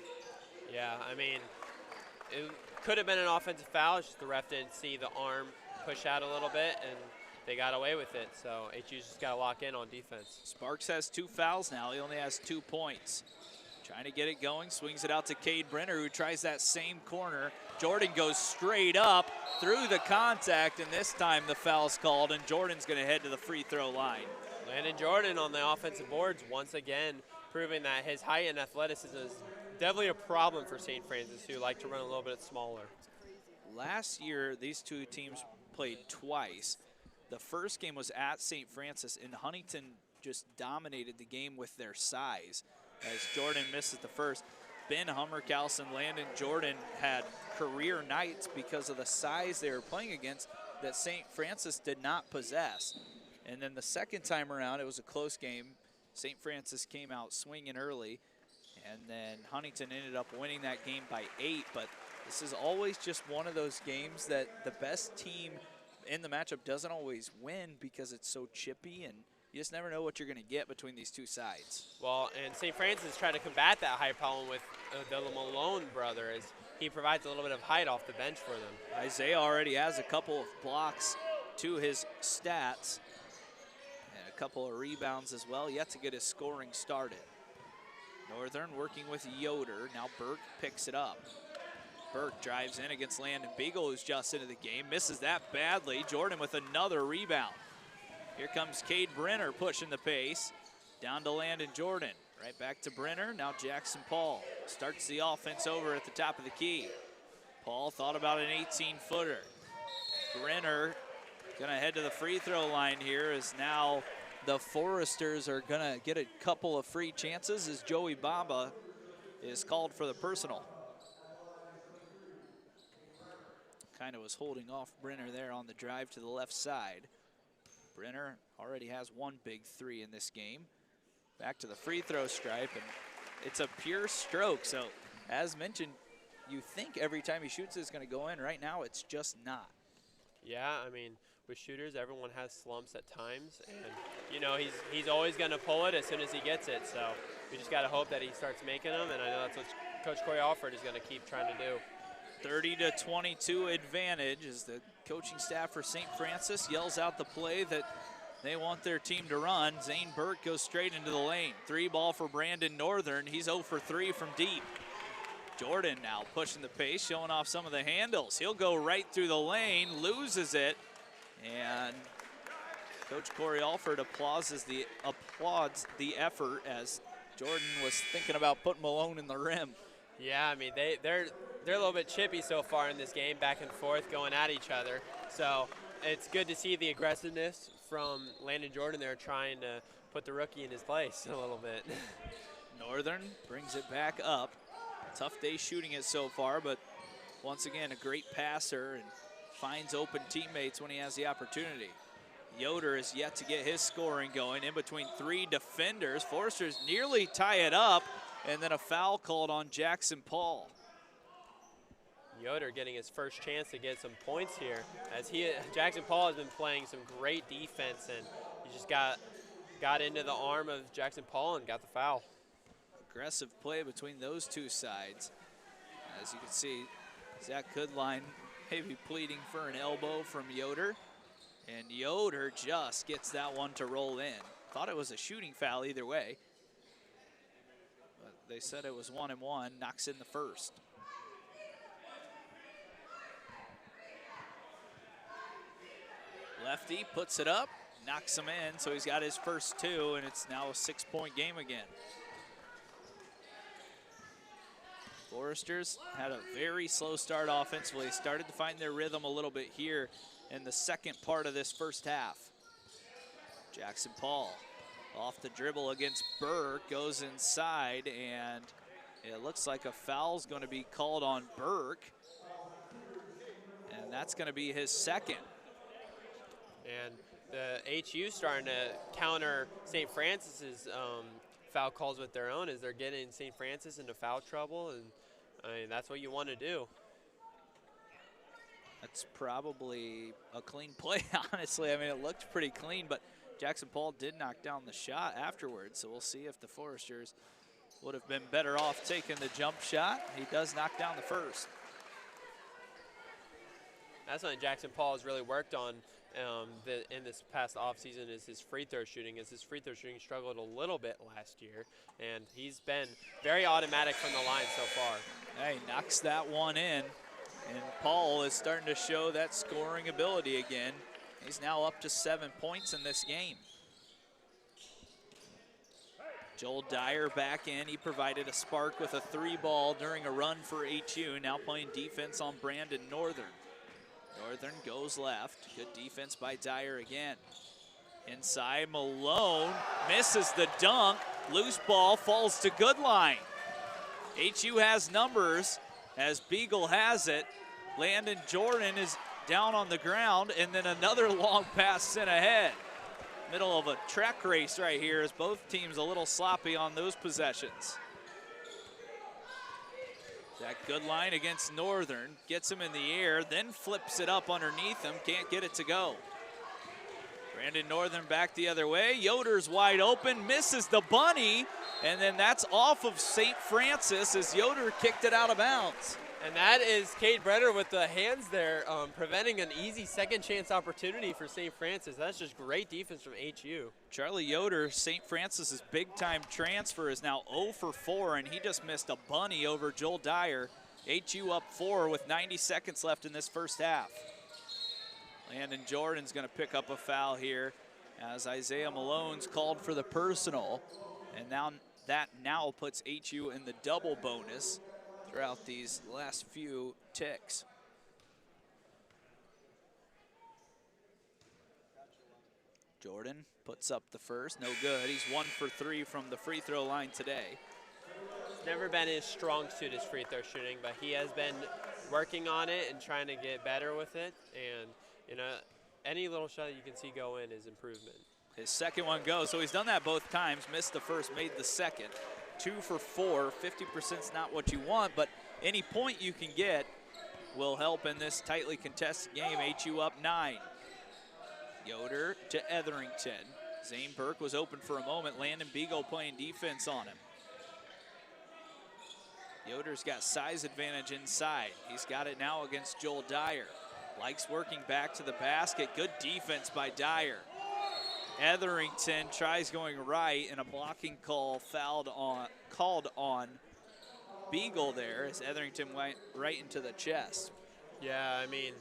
Yeah, I mean, it could have been an offensive foul. It's just the ref didn't see the arm push out a little bit, and they got away with it. So HU's just got to lock in on defense. Sparks has 2 fouls now. He only has 2 points. Trying to get it going, swings it out to Cade Brenner, who tries that same corner. Jordan goes straight up through the contact, and this time the foul's called, and Jordan's going to head to the free throw line. Landon Jordan on the offensive boards once again, proving that his height and athleticism is definitely a problem for St. Francis, who like to run a little bit smaller. Last year, these two teams played twice. The first game was at St. Francis, and Huntington just dominated the game with their size. As Jordan misses the first, Ben Hummerkaus and Landon Jordan had career nights because of the size they were playing against that St. Francis did not possess. And then the second time around, it was a close game. St. Francis came out swinging early, and then Huntington ended up winning that game by 8. But this is always just one of those games that the best team in the matchup doesn't always win because it's so chippy, and you just never know what you're going to get between these two sides. Well, and St. Francis tried to combat that height problem with the Malone brother, as he provides a little bit of height off the bench for them. Isaiah already has a couple of blocks to his stats and a couple of rebounds as well, yet to get his scoring started. Northern working with Yoder. Now Burke picks it up. Burke drives in against Landon Beagle, who's just into the game. Misses that badly. Jordan with another rebound. Here comes Cade Brenner pushing the pace. Down to Landon Jordan. Right back to Brenner. Now Jackson Paul starts the offense over at the top of the key. Paul thought about an 18-footer. Brenner gonna head to the free throw line here, as now the Foresters are gonna get a couple of free chances as Joey Bamba is called for the personal. Kind of was holding off Brenner there on the drive to the left side. Brenner already has 1 big 3 in this game. Back to the free throw stripe, and it's a pure stroke. So as mentioned, you think every time he shoots it's gonna go in. Right now it's just not. Yeah, I mean, with shooters, everyone has slumps at times, and you know, he's always gonna pull it as soon as he gets it. So we just gotta hope that he starts making them, and I know that's what Coach Corey Alford is gonna keep trying to do. 30-22 advantage as the coaching staff for St. Francis yells out the play that they want their team to run. Zane Burke goes straight into the lane. 3 ball for Brandon Northern. He's 0 for 3 from deep. Jordan now pushing the pace, showing off some of the handles. He'll go right through the lane, loses it, and Coach Corey Alford applauds the effort as Jordan was thinking about putting Malone in the rim. Yeah, I mean, they're a little bit chippy so far in this game, back and forth, going at each other. So it's good to see the aggressiveness from Landon Jordan there, trying to put the rookie in his place a little bit. Northern brings it back up. Tough day shooting it so far, but once again, a great passer and finds open teammates when he has the opportunity. Yoder is yet to get his scoring going in between 3 defenders. Foresters nearly tie it up, and then a foul called on Jackson Paul. Yoder getting his first chance to get some points here, as Jackson Paul has been playing some great defense, and he just got into the arm of Jackson Paul and got the foul. Aggressive play between those two sides. As you can see, Zach Goodline maybe pleading for an elbow from Yoder, and Yoder just gets that one to roll in. Thought it was a shooting foul either way. They said it was 1-1, knocks in the first. Lefty puts it up, knocks him in, so he's got his first two, and it's now a 6-point game again. Foresters had a very slow start offensively. Started to find their rhythm a little bit here in the second part of this first half. Jackson Paul off the dribble against Burke, goes inside, and it looks like a foul's going to be called on Burke, and that's going to be his second. And the HU starting to counter St. Francis's foul calls with their own as they're getting St. Francis into foul trouble, and I mean, that's what you want to do. That's probably a clean play, honestly. I mean, it looked pretty clean, but Jackson Paul did knock down the shot afterwards, so we'll see if the Foresters would have been better off taking the jump shot. He does knock down the first. That's something Jackson Paul has really worked on in this past offseason is his free throw shooting. As his free throw shooting struggled a little bit last year, and he's been very automatic from the line so far. Hey, knocks that one in, and Paul is starting to show that scoring ability again. He's now up to 7 points in this game. Joel Dyer back in. He provided a spark with a 3-ball during a run for HU. Now playing defense on Brandon Northern. Northern goes left. Good defense by Dyer again. Inside, Malone misses the dunk. Loose ball falls to Goodline. HU has numbers as Beagle has it. Landon Jordan is down on the ground, and then another long pass sent ahead. Middle of a track race right here as both teams a little sloppy on those possessions. That Goodline against Northern, gets him in the air, then flips it up underneath him, can't get it to go. Brandon Northern back the other way. Yoder's wide open, misses the bunny, and then that's off of St. Francis as Yoder kicked it out of bounds. And that is Cade Brenner with the hands there, preventing an easy second chance opportunity for St. Francis. That's just great defense from HU. Charlie Yoder, St. Francis's big-time transfer, is now 0 for 4, and he just missed a bunny over Joel Dyer. HU up 4 with 90 seconds left in this first half. Landon Jordan's going to pick up a foul here as Isaiah Malone's called for the personal, and now that puts HU in the double bonus throughout these last few ticks. Jordan puts up the first, no good. He's 1 for 3 from the free throw line today. It's never been his strong suit, his free throw shooting, but he has been working on it and trying to get better with it. And, you know, any little shot that you can see go in is improvement. His second one goes, so he's done that both times. Missed the first, made the second. 2 for 4, 50% is not what you want, but any point you can get will help in this tightly contested game. HU up 9. Yoder to Etherington. Zane Burke was open for a moment. Landon Beagle playing defense on him. Yoder's got size advantage inside. He's got it now against Joel Dyer. Likes working back to the basket. Good defense by Dyer. Etherington tries going right, and a blocking call called on Beagle there as Etherington went right into the chest. Yeah, I mean,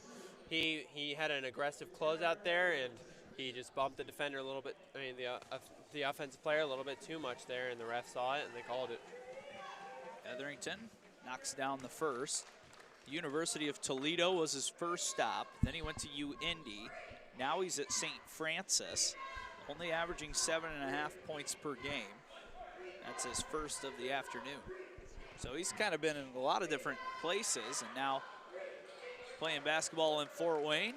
he had an aggressive closeout there, and he just bumped the defender a little bit. I mean, the offensive player a little bit too much there, and the ref saw it, and they called it. Etherington knocks down the first. University of Toledo was his first stop. Then he went to UIndy. Now he's at St. Francis, only averaging 7.5 points per game. That's his first of the afternoon. So he's kind of been in a lot of different places, and now playing basketball in Fort Wayne,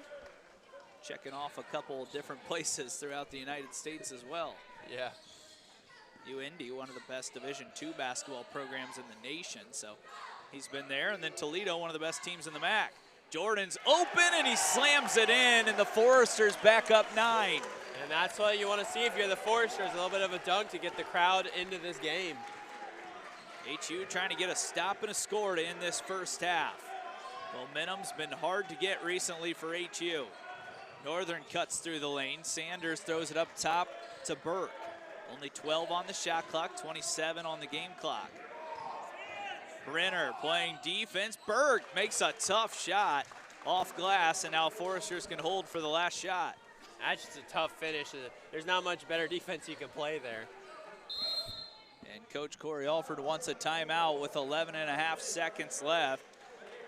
checking off a couple of different places throughout the United States as well. Yeah. UIndy, one of the best Division II basketball programs in the nation, so he's been there. And then Toledo, one of the best teams in the MAC. Jordan's open, and he slams it in, and the Foresters back up 9. And that's what you want to see if you're the Foresters, a little bit of a dunk to get the crowd into this game. HU trying to get a stop and a score to end this first half. Momentum's been hard to get recently for HU. Northern cuts through the lane. Sanders throws it up top to Burke. Only 12 on the shot clock, 27 on the game clock. Brenner playing defense. Berg makes a tough shot off glass, and now Foresters can hold for the last shot. That's just a tough finish. There's not much better defense you can play there. And Coach Corey Alford wants a timeout with 11.5 seconds left,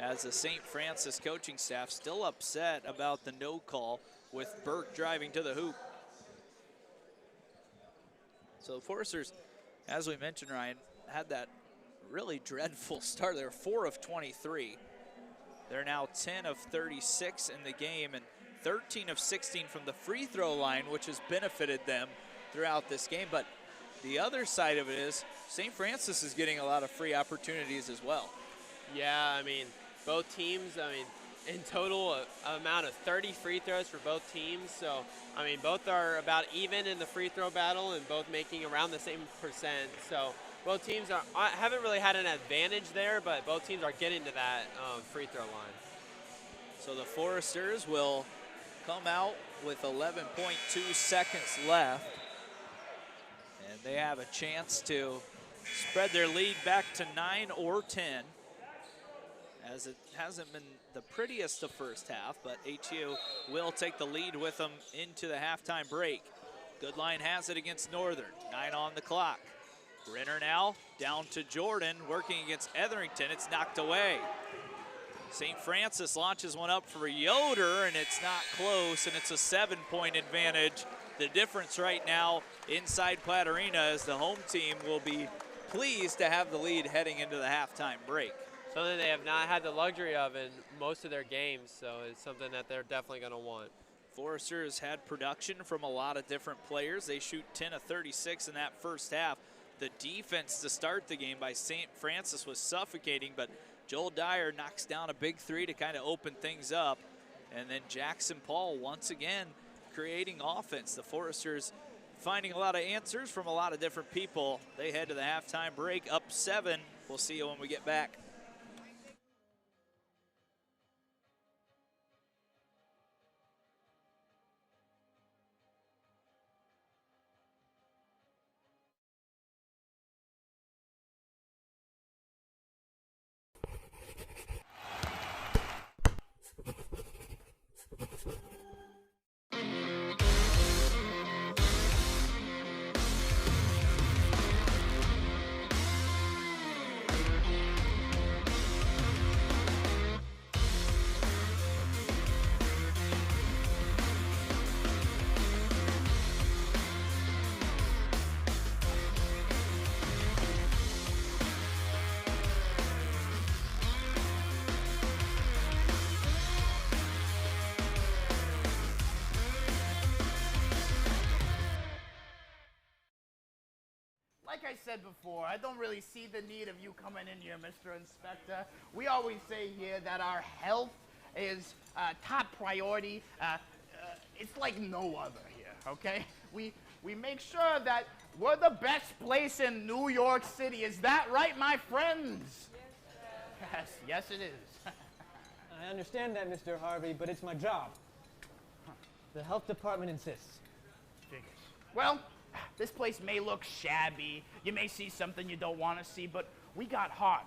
as the St. Francis coaching staff still upset about the no call with Burke driving to the hoop. So the Foresters, as we mentioned, Ryan, had that really dreadful start. They're 4 of 23. They're now 10 of 36 in the game and 13 of 16 from the free throw line, which has benefited them throughout this game. But the other side of it is St. Francis is getting a lot of free opportunities as well. Yeah, I mean, both teams, in total, a amount of 30 free throws for both teams. So, I mean, both are about even in the free throw battle and both making around the same percent. So both teams haven't really had an advantage there, but both teams are getting to that free throw line. So the Foresters will come out with 11.2 seconds left. And they have a chance to spread their lead back to 9 or 10, as it hasn't been the prettiest of first half, but HU will take the lead with them into the halftime break. Goodline has it against Northern, 9 on the clock. Brenner now down to Jordan, working against Etherington. It's knocked away. St. Francis launches one up for Yoder, and it's not close, and it's a 7-point advantage. The difference right now inside Platt Arena is the home team will be pleased to have the lead heading into the halftime break. Something they have not had the luxury of in most of their games, so it's something that they're definitely going to want. Foresters had production from a lot of different players. They shoot 10 of 36 in that first half. The defense to start the game by St. Francis was suffocating, but Joel Dyer knocks down a big three to kind of open things up. And then Jackson Paul once again creating offense. The Foresters finding a lot of answers from a lot of different people. They head to the halftime break up 7. We'll see you when we get back. Like I said before, I don't really see the need of you coming in here, Mr. Inspector. We always say here that our health is top priority. It's like no other here, okay? We make sure that we're the best place in New York City. Is that right, my friends? Yes, it is. I understand that, Mr. Harvey, but it's my job. The health department insists. Figures. Well, this place may look shabby, you may see something you don't want to see, but we got heart.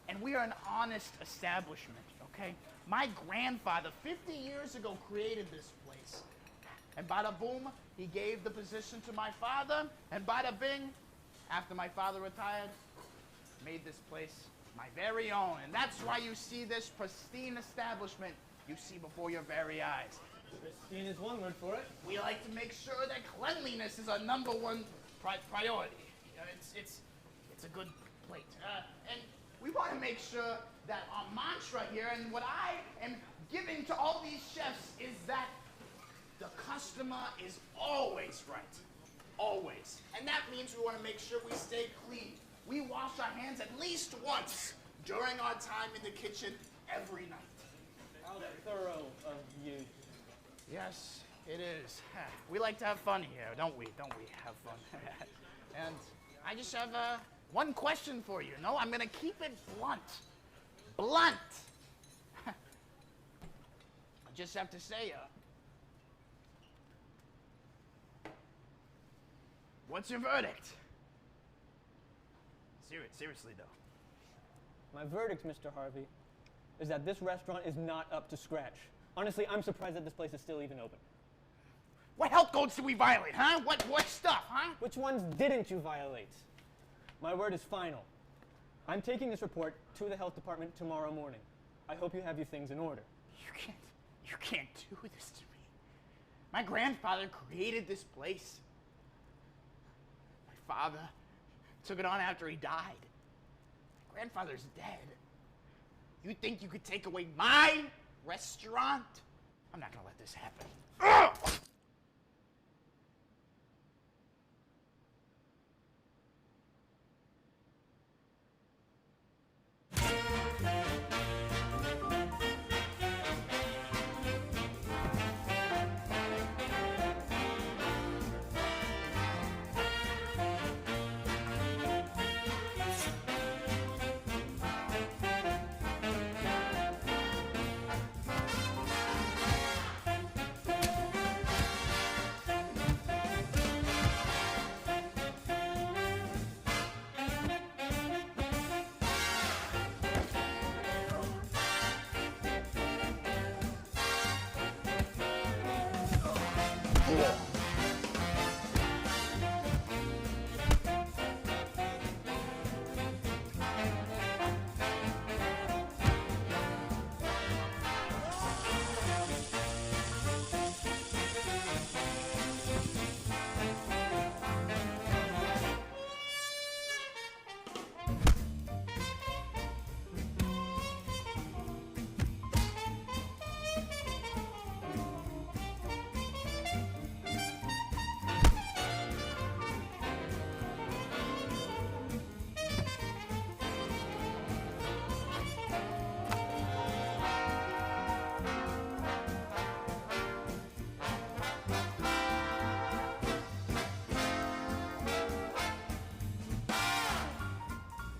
And we are an honest establishment, okay? My grandfather, 50 years ago, created this place. And bada boom, he gave the position to my father, and bada bing, after my father retired, made this place my very own. And that's why you see this pristine establishment you see before your very eyes. Pristine is one word for it. We like to make sure that cleanliness is our number one priority. It's a good plate. And we want to make sure that our mantra here, and what I am giving to all these chefs, is that the customer is always right. Always. And that means we want to make sure we stay clean. We wash our hands at least once during our time in the kitchen every night. How thorough of you. Yes, it is. We like to have fun here, don't we? Don't we have fun? And I just have one question for you. No, I'm going to keep it blunt. Blunt! I just have to say, what's your verdict? Seriously, though. My verdict, Mr. Harvey, is that this restaurant is not up to scratch. Honestly, I'm surprised that this place is still even open. What health codes did we violate, huh? What stuff, huh? Which ones didn't you violate? My word is final. I'm taking this report to the health department tomorrow morning. I hope you have your things in order. You can't do this to me. My grandfather created this place. My father took it on after he died. My grandfather's dead. You think you could take away my restaurant? I'm not gonna let this happen. Ugh!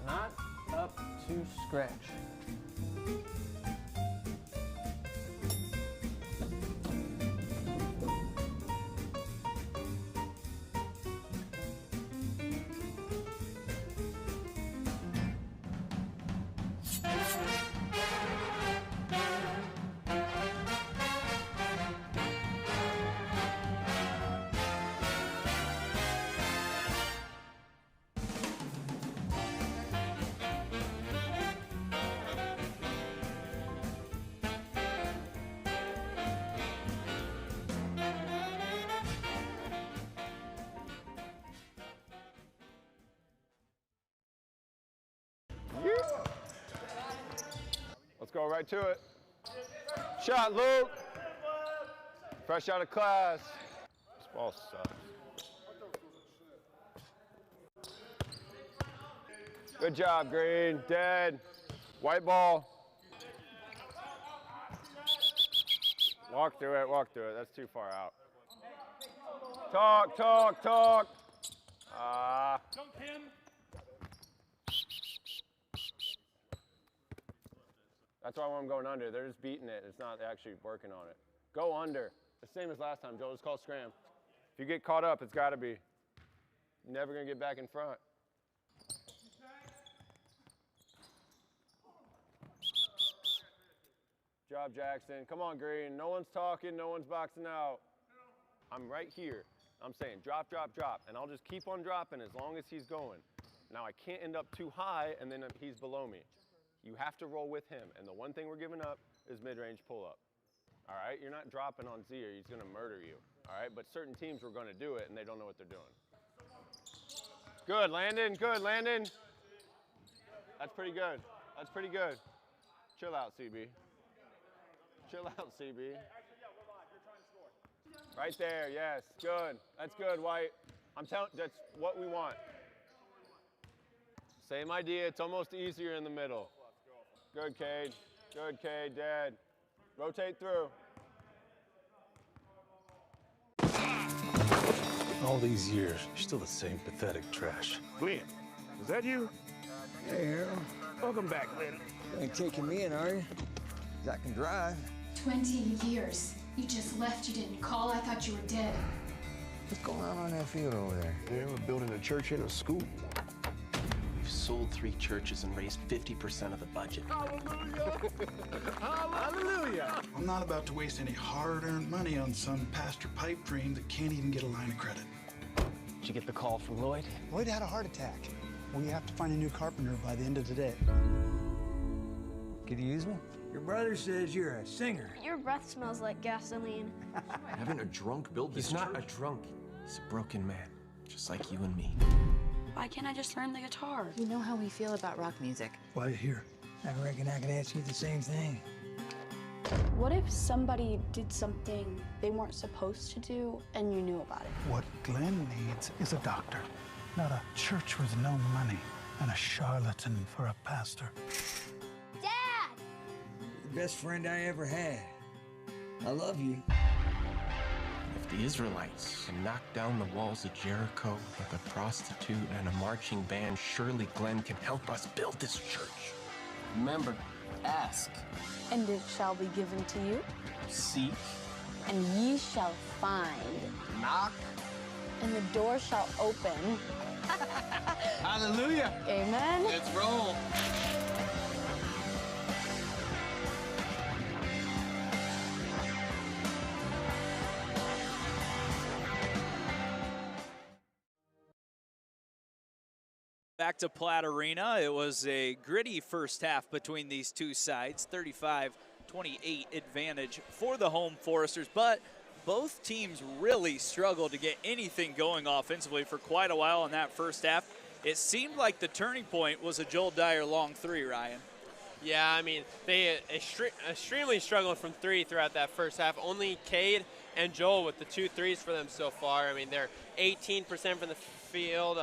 Not up to scratch. Let's go right to it. Shot, Luke. Fresh out of class. This ball sucks. Good job, Green. Dead. White ball. Walk through it, walk through it. That's too far out. Talk, talk, talk. That's why I'm going under. They're just beating it. It's not actually working on it. Go under. The same as last time, Joe. It's called scram. If you get caught up, it's got to be. You're never going to get back in front. Job, Jackson. Come on, Green. No one's talking. No one's boxing out. I'm right here. I'm saying drop, drop, drop. And I'll just keep on dropping as long as he's going. Now, I can't end up too high, and then he's below me. You have to roll with him. And the one thing we're giving up is mid-range pull-up. All right? You're not dropping on Z or he's going to murder you. All right? But certain teams were going to do it, and they don't know what they're doing. Good, Landon. Good, Landon. That's pretty good. That's pretty good. Chill out, CB. Chill out, CB. Right there, yes. Good. That's good, White. I'm telling, that's what we want. Same idea. It's almost easier in the middle. Good, Cade. Good, Cade. Dead. Rotate through. All these years, you're still the same pathetic trash. Glenn, is that you? Hey, Harold. Welcome back, Glenn. You ain't taking me in, are you? 'Cause I can drive. 20 years. You just left. You didn't call. I thought you were dead. What's going on that field over there? Yeah, we're building a church and a school. We've sold 3 churches and raised 50% of the budget. Hallelujah! I'm not about to waste any hard-earned money on some pastor pipe dream that can't even get a line of credit. Did you get the call from Lloyd? Lloyd had a heart attack. We have to find a new carpenter by the end of the day. Could you use me? Your brother says you're a singer. Your breath smells like gasoline. Having a drunk build this church? He's not a drunk. He's a broken man, just like you and me. Why can't I just learn the guitar? You know how we feel about rock music. Why are you here? I reckon I could ask you the same thing. What if somebody did something they weren't supposed to do and you knew about it? What Glenn needs is a doctor, not a church with no money and a charlatan for a pastor. Dad! The best friend I ever had. I love you. If the Israelites can knock down the walls of Jericho with a prostitute and a marching band, surely Glenn can help us build this church. Remember, ask. And it shall be given to you. Seek. And ye shall find. Knock. And the door shall open. Hallelujah. Amen. Let's roll. Back to Platt Arena. It was a gritty first half between these two sides, 35-28 advantage for the home Foresters, but both teams really struggled to get anything going offensively for quite a while in that first half. It seemed like the turning point was a Joel Dyer long three, Ryan. Yeah, I mean, they extremely struggled from three throughout that first half. Only Cade and Joel with the 2 threes for them so far. I mean, they're 18% from the field,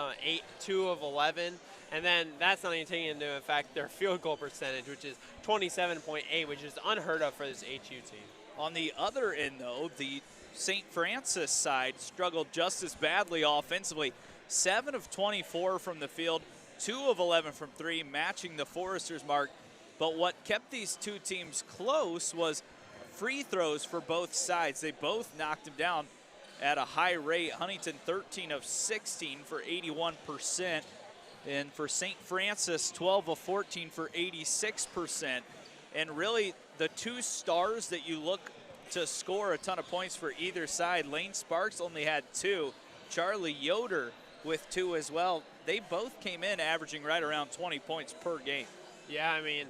2 of 11. And then that's not even taking into effect their field goal percentage, which is 27.8, which is unheard of for this HU team. On the other end, though, the St. Francis side struggled just as badly offensively. 7 of 24 from the field, 2 of 11 from 3, matching the Foresters mark. But what kept these two teams close was free throws for both sides. They both knocked them down at a high rate. Huntington 13 of 16 for 81%. And for St. Francis, 12 of 14 for 86%. And really, the two stars that you look to score a ton of points for either side, Lane Sparks only had 2. Charlie Yoder with 2 as well. They both came in averaging right around 20 points per game. Yeah, I mean,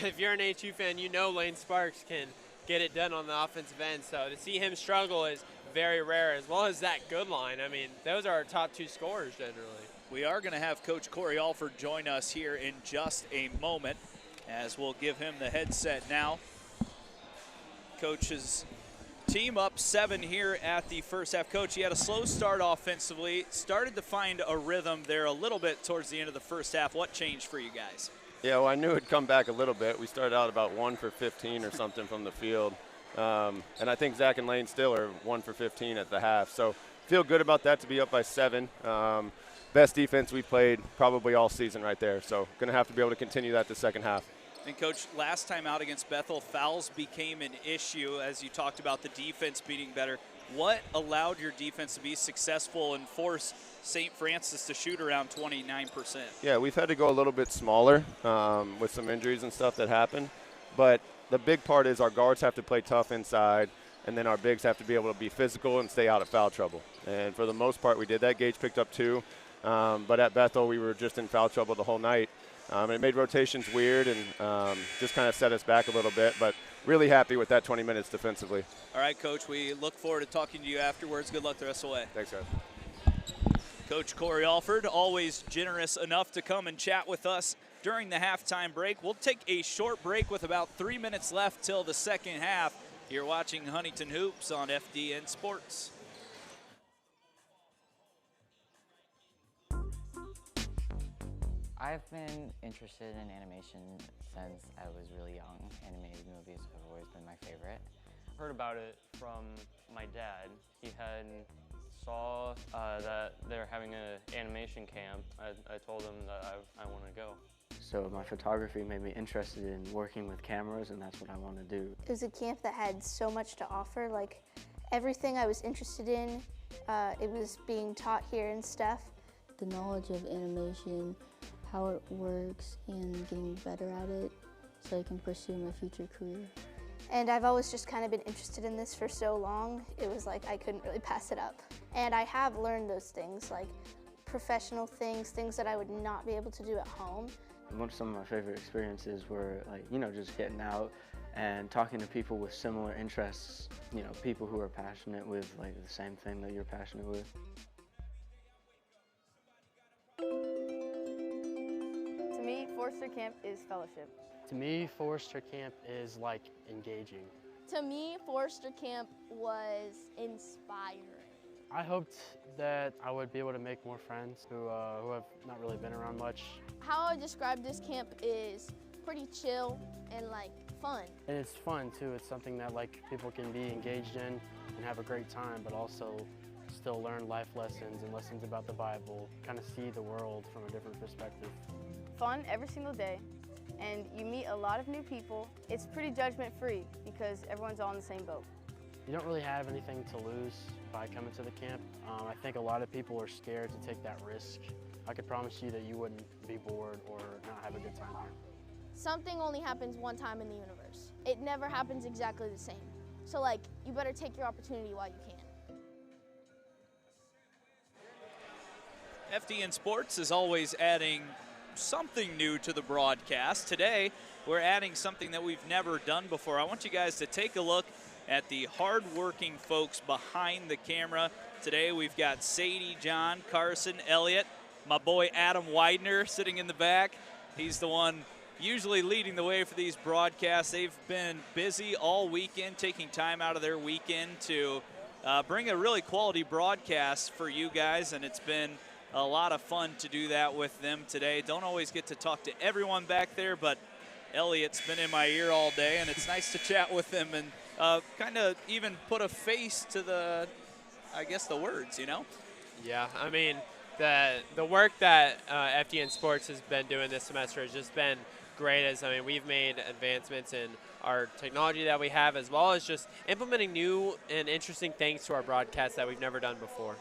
if you're an HU fan, you know Lane Sparks can get it done on the offensive end. So to see him struggle is very rare, as well as that good line. I mean, those are our top 2 scorers generally. We are going to have Coach Corey Alford join us here in just a moment, as we'll give him the headset now. Coach's team up 7 here at the first half. Coach, you had a slow start offensively, started to find a rhythm there a little bit towards the end of the first half. What changed for you guys? Yeah, well, I knew it'd come back a little bit. We started out about 1 for 15 or something from the field. And I think Zach and Lane still are 1 for 15 at the half. So feel good about that to be up by 7. Best defense we played probably all season right there. So going to have to be able to continue that the second half. And Coach, last time out against Bethel, fouls became an issue as you talked about the defense being better. What allowed your defense to be successful and force St. Francis to shoot around 29%? Yeah, we've had to go a little bit smaller with some injuries and stuff that happened. But the big part is our guards have to play tough inside, and then our bigs have to be able to be physical and stay out of foul trouble. And for the most part, we did that. Gage picked up 2. But at Bethel, we were just in foul trouble the whole night. It made rotations weird and just kind of set us back a little bit, but really happy with that 20 minutes defensively. All right, Coach, we look forward to talking to you afterwards. Good luck the rest of the way. Thanks, guys. Coach Corey Alford, always generous enough to come and chat with us during the halftime break. We'll take a short break with about 3 minutes left till the second half. You're watching Huntington Hoops on FDN Sports. I've been interested in animation since I was really young. Animated movies have always been my favorite. Heard about it from my dad. He had saw that they're having an animation camp. I told him that I want to go. So my photography made me interested in working with cameras, and that's what I want to do. It was a camp that had so much to offer, like everything I was interested in, it was being taught here and stuff. The knowledge of animation, how it works and getting better at it so I can pursue my future career. And I've always just kind of been interested in this for so long, it was like I couldn't really pass it up. And I have learned those things, like professional things, things that I would not be able to do at home. Some of my favorite experiences were like, just getting out and talking to people with similar interests, people who are passionate with like the same thing that you're passionate with. To me, Forester Camp is fellowship. To me, Forester Camp is like engaging. To me, Forester Camp was inspiring. I hoped that I would be able to make more friends who have not really been around much. How I describe this camp is pretty chill and like fun. And it's fun too. It's something that like people can be engaged in and have a great time, but also still learn life lessons and lessons about the Bible, kind of see the world from a different perspective. Fun every single day, and you meet a lot of new people. It's pretty judgment-free because everyone's all in the same boat. You don't really have anything to lose by coming to the camp. I think a lot of people are scared to take that risk. I could promise you that you wouldn't be bored or not have a good time here. Something only happens one time in the universe. It never happens exactly the same. So like, you better take your opportunity while you can. FDN Sports is always adding something new to the broadcast. Today, we're adding something that we've never done before. I want you guys to take a look at the hard-working folks behind the camera. Today, we've got Sadie, John, Carson, Elliott, my boy Adam Widener sitting in the back. He's the one usually leading the way for these broadcasts. They've been busy all weekend, taking time out of their weekend to bring a really quality broadcast for you guys, and it's been a lot of fun to do that with them today. Don't always get to talk to everyone back there, but Elliott's been in my ear all day, and it's nice to chat with them and kind of even put a face to the, I guess, the words, Yeah, I mean, the work that FDN Sports has been doing this semester has just been great. We've made advancements in our technology that we have, as well as just implementing new and interesting things to our broadcast that we've never done before.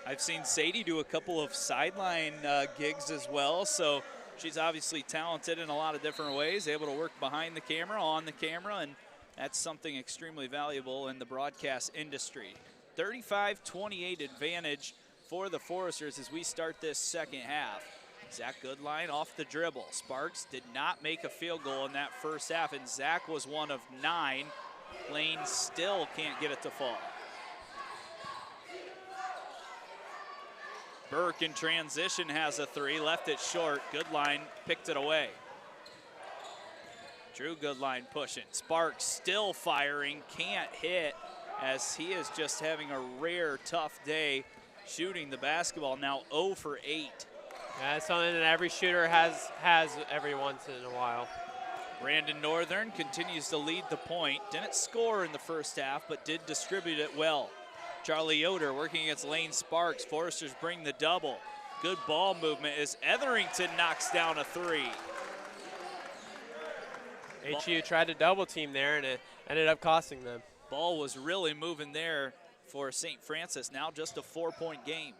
I've seen Sadie do a couple of sideline gigs as well, so she's obviously talented in a lot of different ways, able to work behind the camera, on the camera, and that's something extremely valuable in the broadcast industry. 35-28 advantage for the Foresters as we start this second half. Zach Goodline off the dribble. Sparks did not make a field goal in that first half, and Zach was one of 9. Lane still can't get it to fall. Burke in transition has a 3, left it short. Goodline picked it away. Drew Goodline pushing. Sparks still firing, can't hit, as he is just having a rare, tough day shooting the basketball. Now 0 for 8. Yeah, it's something that every shooter has every once in a while. Brandon Northern continues to lead the point. Didn't score in the first half, but did distribute it well. Charlie Yoder working against Lane Sparks. Foresters bring the double. Good ball movement as Etherington knocks down a 3. HU tried to double team there, and it ended up costing them. Ball was really moving there for St. Francis. Now just a 4-point game.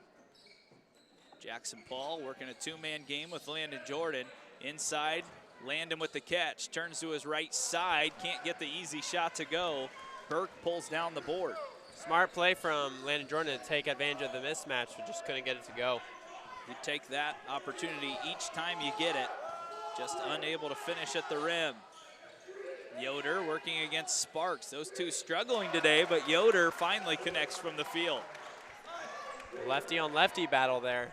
Jackson Paul working a 2-man game with Landon Jordan. Inside, Landon with the catch. Turns to his right side. Can't get the easy shot to go. Burke pulls down the board. Smart play from Landon Jordan to take advantage of the mismatch, but just couldn't get it to go. You take that opportunity each time you get it. Just unable to finish at the rim. Yoder working against Sparks. Those two struggling today, but Yoder finally connects from the field. Lefty on lefty battle there.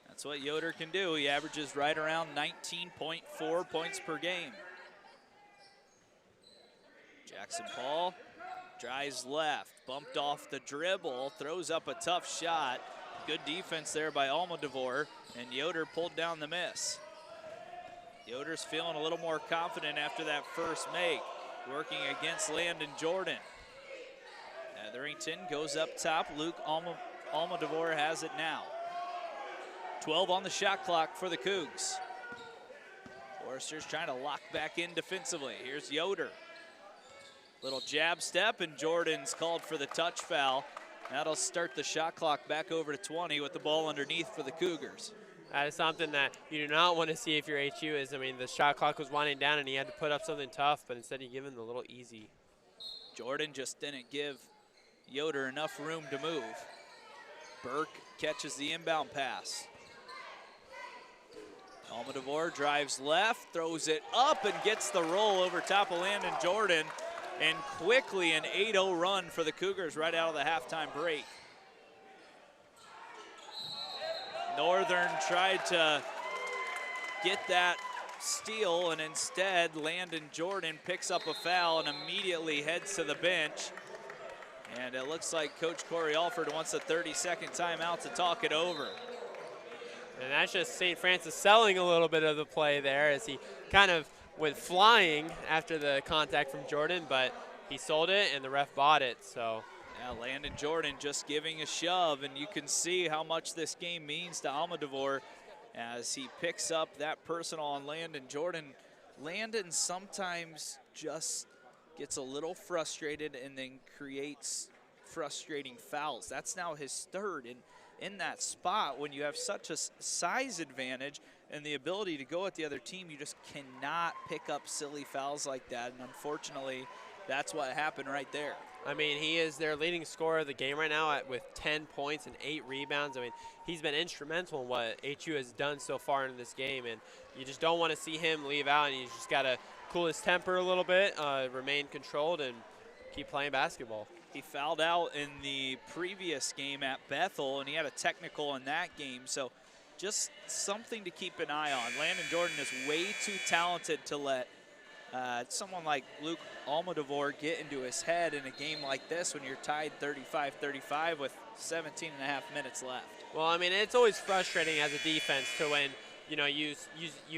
That's what Yoder can do. He averages right around 19.4 points per game. Jackson Paul drives left, bumped off the dribble, throws up a tough shot. Good defense there by Almodovar, and Yoder pulled down the miss. Yoder's feeling a little more confident after that first make, working against Landon Jordan. Etherington goes up top. Luke Almodovar has it now. 12 on the shot clock for the Cougs. Foresters trying to lock back in defensively. Here's Yoder. Little jab step, and Jordan's called for the touch foul. That'll start the shot clock back over to 20 with the ball underneath for the Cougars. That is something that you do not want to see if you're HU is, I mean, the shot clock was winding down and he had to put up something tough, but instead he gave him the little easy. Jordan just didn't give Yoder enough room to move. Burke catches the inbound pass. Almodovar drives left, throws it up and gets the roll over top of Landon Jordan. And quickly an 8-0 run for the Cougars right out of the halftime break. Northern tried to get that steal, and instead Landon Jordan picks up a foul and immediately heads to the bench. And it looks like Coach Corey Alford wants a 30-second timeout to talk it over. And that's just St. Francis selling a little bit of the play there as he kind of went flying after the contact from Jordan, but he sold it and the ref bought it, so. Yeah, Landon Jordan just giving a shove, and you can see how much this game means to Almodovar as he picks up that personal on Landon Jordan. Landon sometimes just gets a little frustrated and then creates frustrating fouls. That's now his third, and in that spot, when you have such a size advantage and the ability to go at the other team, you just cannot pick up silly fouls like that, and unfortunately, that's what happened right there. I mean, he is their leading scorer of the game right now with 10 points and 8 rebounds. I mean, he's been instrumental in what HU has done so far in this game, and you just don't want to see him leave out, and you just got to cool his temper a little bit, remain controlled, and keep playing basketball. He fouled out in the previous game at Bethel, and he had a technical in that game, so just something to keep an eye on. Landon Jordan is way too talented to let someone like Luke Almodovar get into his head in a game like this when you're tied 35-35 with 17 and a half minutes left. Well, I mean, it's always frustrating as a defense to when, you know, you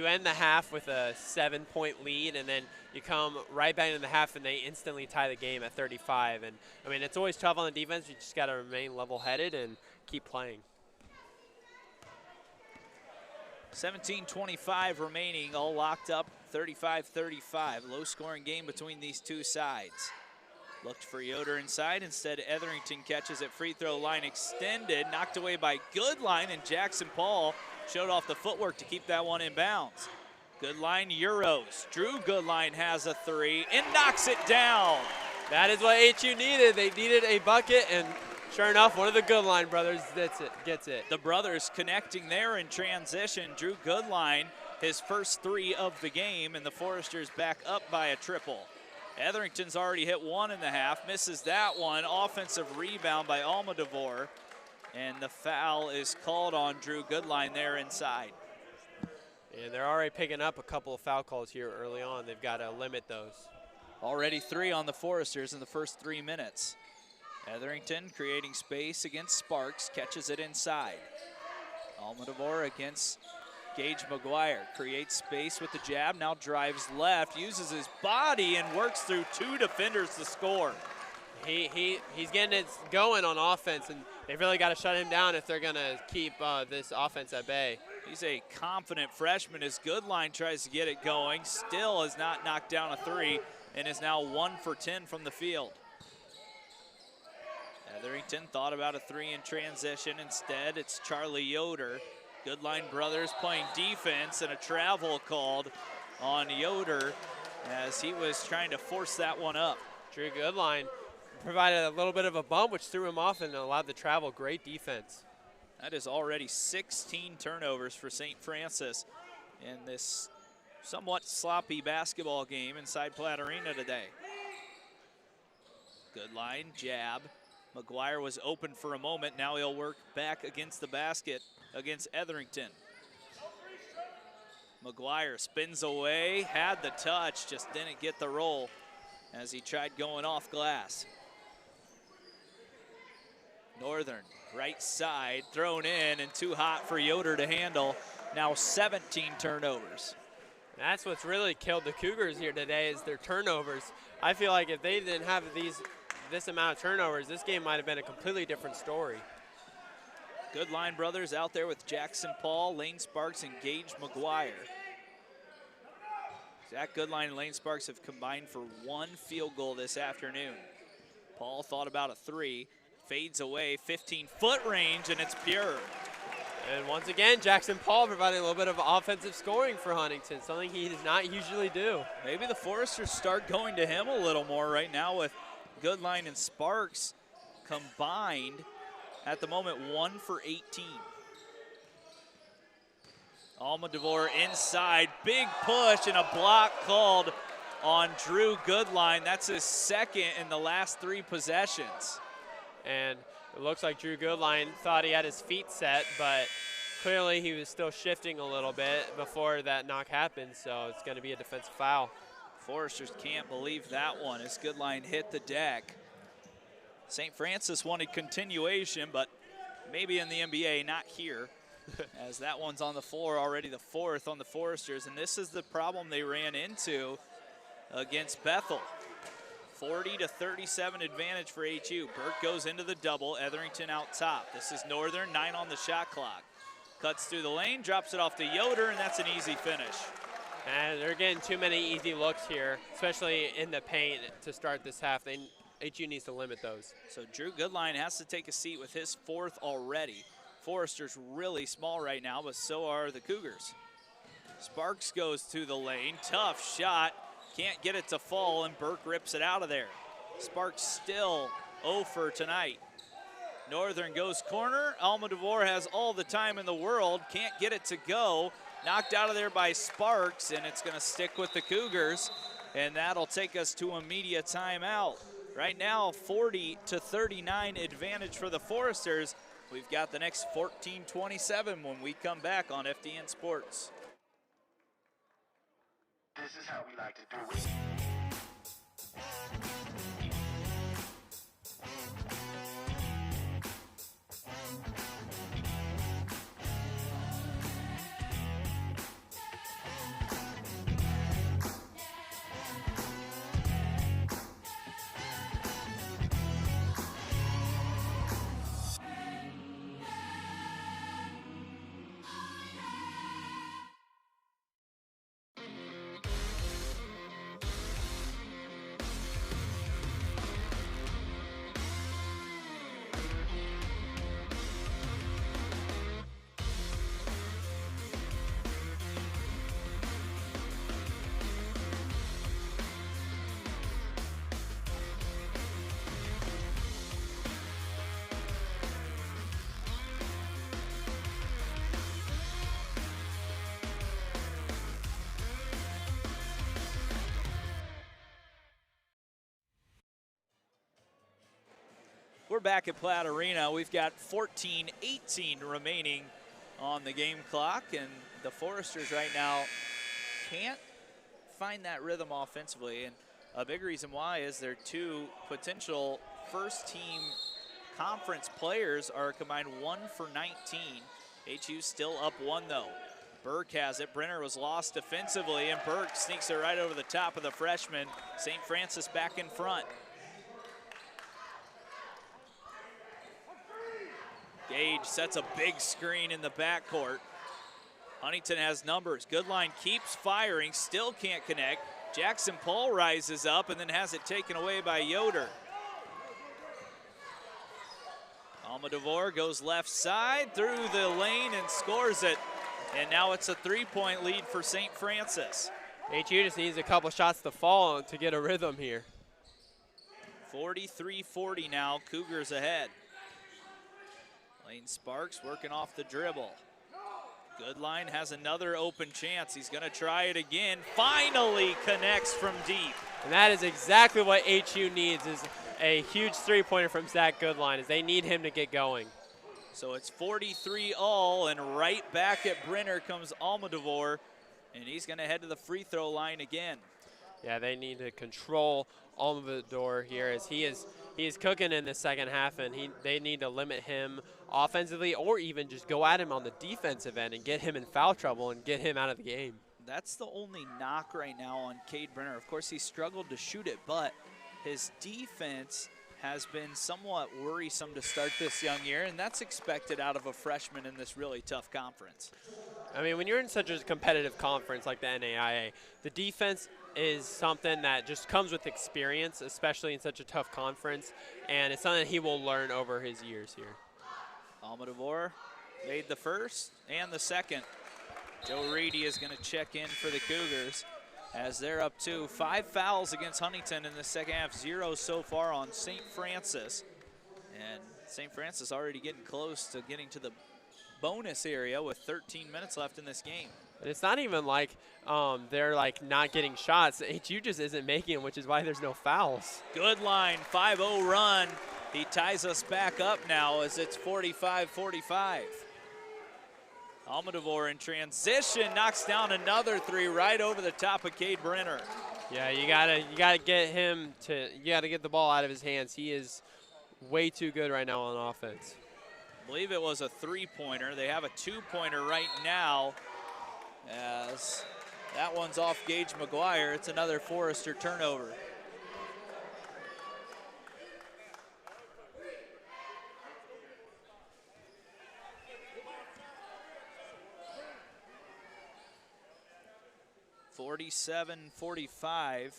end the half with a 7-point lead, and then you come right back in the half and they instantly tie the game at 35. And I mean, it's always tough on the defense. You just got to remain level-headed and keep playing. 17:25 remaining, all locked up, 35-35. Low-scoring game between these two sides. Looked for Yoder inside. Instead, Etherington catches it. Free throw line extended. Knocked away by Goodline, and Jackson Paul showed off the footwork to keep that one in bounds. Goodline Euros. Drew Goodline has a three and knocks it down. That is what HU needed. They needed a bucket, and sure enough, one of the Goodline brothers gets it. The brothers connecting there in transition. Drew Goodline, his first three of the game, and the Foresters back up by a triple. Etherington's already hit one in the half, misses that one. Offensive rebound by Almodovar, and the foul is called on Drew Goodline there inside. And they're already picking up a couple of foul calls here early on. They've got to limit those. Already 3 on the Foresters in the first 3 minutes. Etherington creating space against Sparks, catches it inside. Almodovar against Gage McGuire, creates space with the jab, now drives left, uses his body and works through 2 defenders to score. He's getting it going on offense, and they've really got to shut him down if they're going to keep this offense at bay. He's a confident freshman as Goodline tries to get it going, still has not knocked down a 3, and is now 1 for 10 from the field. Etherington thought about a 3 in transition. Instead, it's Charlie Yoder. Goodline brothers playing defense, and a travel called on Yoder as he was trying to force that one up. Drew Goodline provided a little bit of a bump, which threw him off and allowed the travel. Great defense. That is already 16 turnovers for St. Francis in this somewhat sloppy basketball game inside Platt Arena today. Goodline, jab. McGuire was open for a moment. Now he'll work back against the basket against Etherington. McGuire spins away, had the touch, just didn't get the roll as he tried going off glass. Northern, right side, thrown in and too hot for Yoder to handle. Now 17 turnovers. That's what's really killed the Cougars here today is their turnovers. I feel like if they didn't have this amount of turnovers, this game might have been a completely different story. Goodline brothers out there with Jackson Paul, Lane Sparks, and Gage McGuire. Zach Goodline and Lane Sparks have combined for 1 field goal this afternoon. Paul thought about a 3, fades away, 15-foot range, and it's pure. And once again, Jackson Paul providing a little bit of offensive scoring for Huntington, something he does not usually do. Maybe the Foresters start going to him a little more right now with Goodline and Sparks combined. At the moment, 1 for 18. Almodovar inside, big push and a block called on Drew Goodline. That's his second in the last 3 possessions. And it looks like Drew Goodline thought he had his feet set, but clearly he was still shifting a little bit before that knock happened, so it's going to be a defensive foul. Foresters can't believe that one as Goodline hit the deck. St. Francis wanted continuation, but maybe in the NBA, not here, as that one's on the floor already, the 4th on the Foresters, and this is the problem they ran into against Bethel. 40-37 advantage for HU. Burke goes into the double, Etherington out top. This is Northern, 9 on the shot clock. Cuts through the lane, drops it off to Yoder, and that's an easy finish. And they're getting too many easy looks here, especially in the paint to start this half. HU needs to limit those. So Drew Goodline has to take a seat with his 4th already. Foresters really small right now, but so are the Cougars. Sparks goes to the lane, tough shot. Can't get it to fall, and Burke rips it out of there. Sparks still 0 for tonight. Northern goes corner. Almodovar has all the time in the world. Can't get it to go. Knocked out of there by Sparks, and it's going to stick with the Cougars, and that'll take us to a media timeout. Right now, 40-39 advantage for the Foresters. We've got the next 14-27 when we come back on FDN Sports. This is how we like to do it. We're back at Platt Arena. We've got 14-18 remaining on the game clock, and the Foresters right now can't find that rhythm offensively, and a big reason why is their 2 potential first-team conference players are combined 1 for 19. HU still up 1 though. Burke has it. Brenner was lost defensively, and Burke sneaks it right over the top of the freshman. St. Francis back in front. Gage sets a big screen in the backcourt. Huntington has numbers. Goodline keeps firing, still can't connect. Jackson Paul rises up and then has it taken away by Yoder. Almodovar goes left side through the lane and scores it. And now it's a 3-point lead for St. Francis. HU just needs a couple shots to fall to get a rhythm here. 43-40 now, Cougars ahead. Lane Sparks working off the dribble. Goodline has another open chance. He's going to try it again. Finally connects from deep. And that is exactly what HU needs, is a huge three-pointer from Zach Goodline, as they need him to get going. So it's 43-all, and right back at Brenner comes Almodovar, and he's going to head to the free throw line again. Yeah, they need to control Almodovar here, as he is cooking in the second half, and they need to limit him offensively, or even just go at him on the defensive end and get him in foul trouble and get him out of the game. That's the only knock right now on Cade Brenner. Of course, he struggled to shoot it, but his defense has been somewhat worrisome to start this young year, and that's expected out of a freshman in this really tough conference. I mean, when you're in such a competitive conference like the NAIA, the defense is something that just comes with experience, especially in such a tough conference, and it's something he will learn over his years here. Almodovar made the first and the second. Joe Reedy is going to check in for the Cougars as they're up 2. 5 fouls against Huntington in the second half, 0 so far on St. Francis. And St. Francis already getting close to getting to the bonus area with 13 minutes left in this game. And it's not even like they're like not getting shots. HU just isn't making them, which is why there's no fouls. Good line, 5-0 run. He ties us back up now as it's 45-45. Almodovar in transition knocks down another 3 right over the top of Cade Brenner. Yeah, you gotta get him to, you gotta get the ball out of his hands. He is way too good right now on offense. I believe it was a 3-pointer. They have a 2-pointer right now as that one's off Gage McGuire. It's another Forrester turnover. (47-45)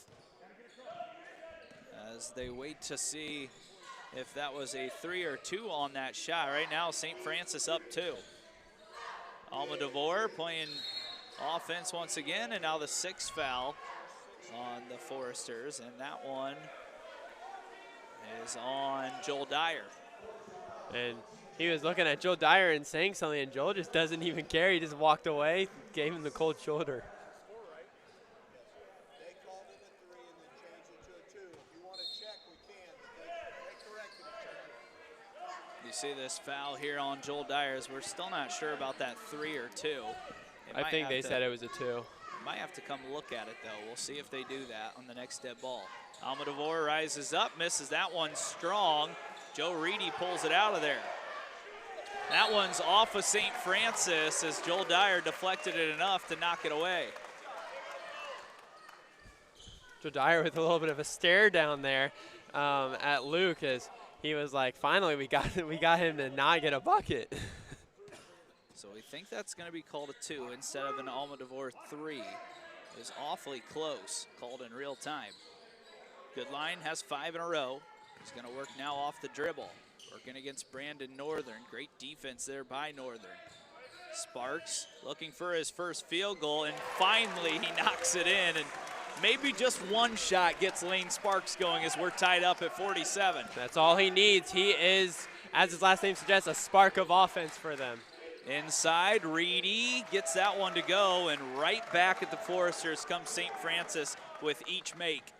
as they wait to see if that was a 3 or 2 on that shot. Right now, St. Francis up 2. Almodovar playing offense once again, and now the 6th foul on the Foresters, and that one is on Joel Dyer. And he was looking at Joel Dyer and saying something, and Joel just doesn't even care. He just walked away, gave him the cold shoulder. You see this foul here on Joel Dyers. We're still not sure about that 3 or 2. I think they said it was a 2. Might have to come look at it, though. We'll see if they do that on the next dead ball. Almodovar rises up, misses that one strong. Joe Reedy pulls it out of there. That one's off of St. Francis as Joel Dyer deflected it enough to knock it away. Joel Dyer with a little bit of a stare down there at Luke as he was like, finally, we got him to not get a bucket. So we think that's going to be called a 2 instead of an Almodovar 3. Is awfully close, called in real time. Goodline has 5 in a row. He's going to work now off the dribble. Working against Brandon Northern. Great defense there by Northern. Sparks looking for his first field goal, and finally he knocks it in. And maybe just one shot gets Lane Sparks going as we're tied up at 47. That's all he needs. He is, as his last name suggests, a spark of offense for them. Inside, Reedy gets that one to go, and right back at the Foresters comes St. Francis with each make.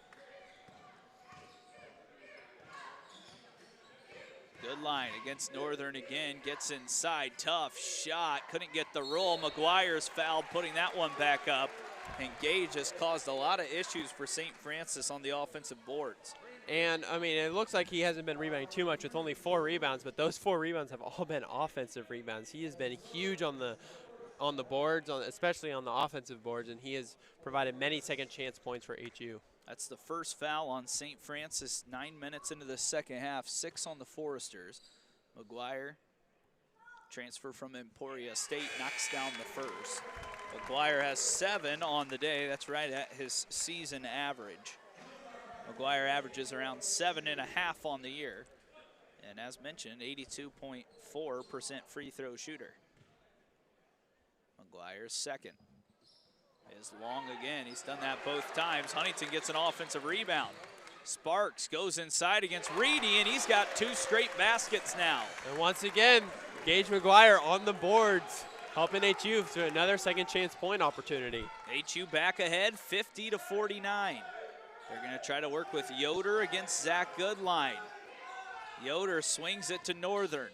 Good line against Northern again, gets inside, tough shot, couldn't get the roll. McGuire's fouled, putting that one back up. And Gage has caused a lot of issues for St. Francis on the offensive boards. And, I mean, it looks like he hasn't been rebounding too much with only 4 rebounds, but those 4 rebounds have all been offensive rebounds. He has been huge on the boards, especially on the offensive boards, and he has provided many second chance points for HU. That's the first foul on St. Francis, 9 minutes into the second half, 6 on the Foresters. McGuire, transfer from Emporia State, knocks down the first. McGuire has 7 on the day. That's right at his season average. McGuire averages around 7.5 on the year. And as mentioned, 82.4% free throw shooter. McGuire's second is long again. He's done that both times. Huntington gets an offensive rebound. Sparks goes inside against Reedy, and he's got 2 straight baskets now. And once again, Gage McGuire on the boards, helping HU to another second chance point opportunity. HU back ahead, 50-49. They're going to try to work with Yoder against Zach Goodline. Yoder swings it to Northern.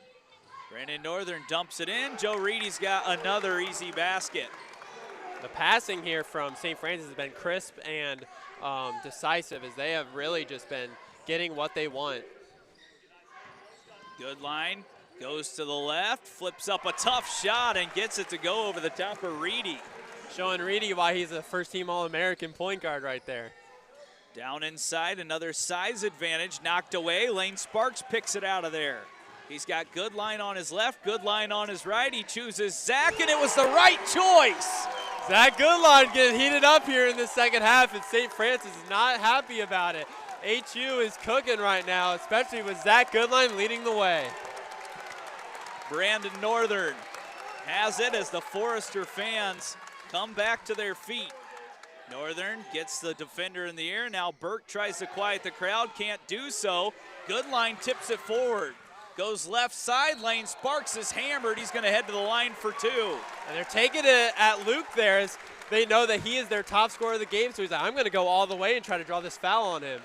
Brandon Northern dumps it in. Joe Reedy's got another easy basket. The passing here from St. Francis has been crisp and decisive, as they have really just been getting what they want. Goodline goes to the left, flips up a tough shot, and gets it to go over the top of Reedy. Showing Reedy why he's a first-team All-American point guard right there. Down inside, another size advantage, knocked away. Lane Sparks picks it out of there. He's got Goodline on his left, Goodline on his right. He chooses Zach, and it was the right choice. Zach Goodline getting heated up here in the second half, and St. Francis is not happy about it. HU is cooking right now, especially with Zach Goodline leading the way. Brandon Northern has it as the Forester fans come back to their feet. Northern gets the defender in the air. Now Burke tries to quiet the crowd, can't do so. Goodline tips it forward. Goes left sideline, Sparks is hammered. He's gonna head to the line for two. And they're taking it at Luke there as they know that he is their top scorer of the game, so he's like, I'm gonna go all the way and try to draw this foul on him.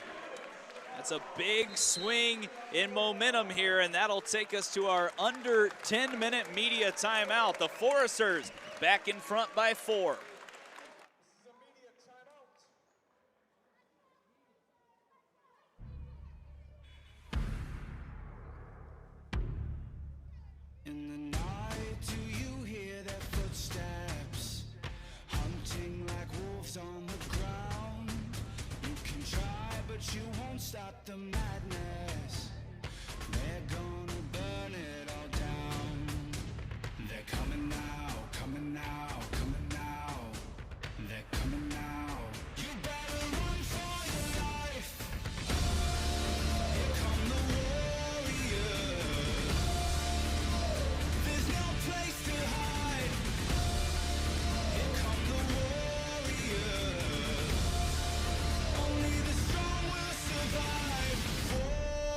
That's a big swing in momentum here, and that'll take us to our under 10-minute media timeout. The Foresters back in front by 4. In the night, do you hear their footsteps? Hunting like wolves on the ground. You can try, but you won't stop the madness. They're gonna burn it all down. They're coming now, coming now, coming now. They're coming now. You better run for your life. Here come the warriors. There's no place to hide. Here come the warriors. Only the strong will survive.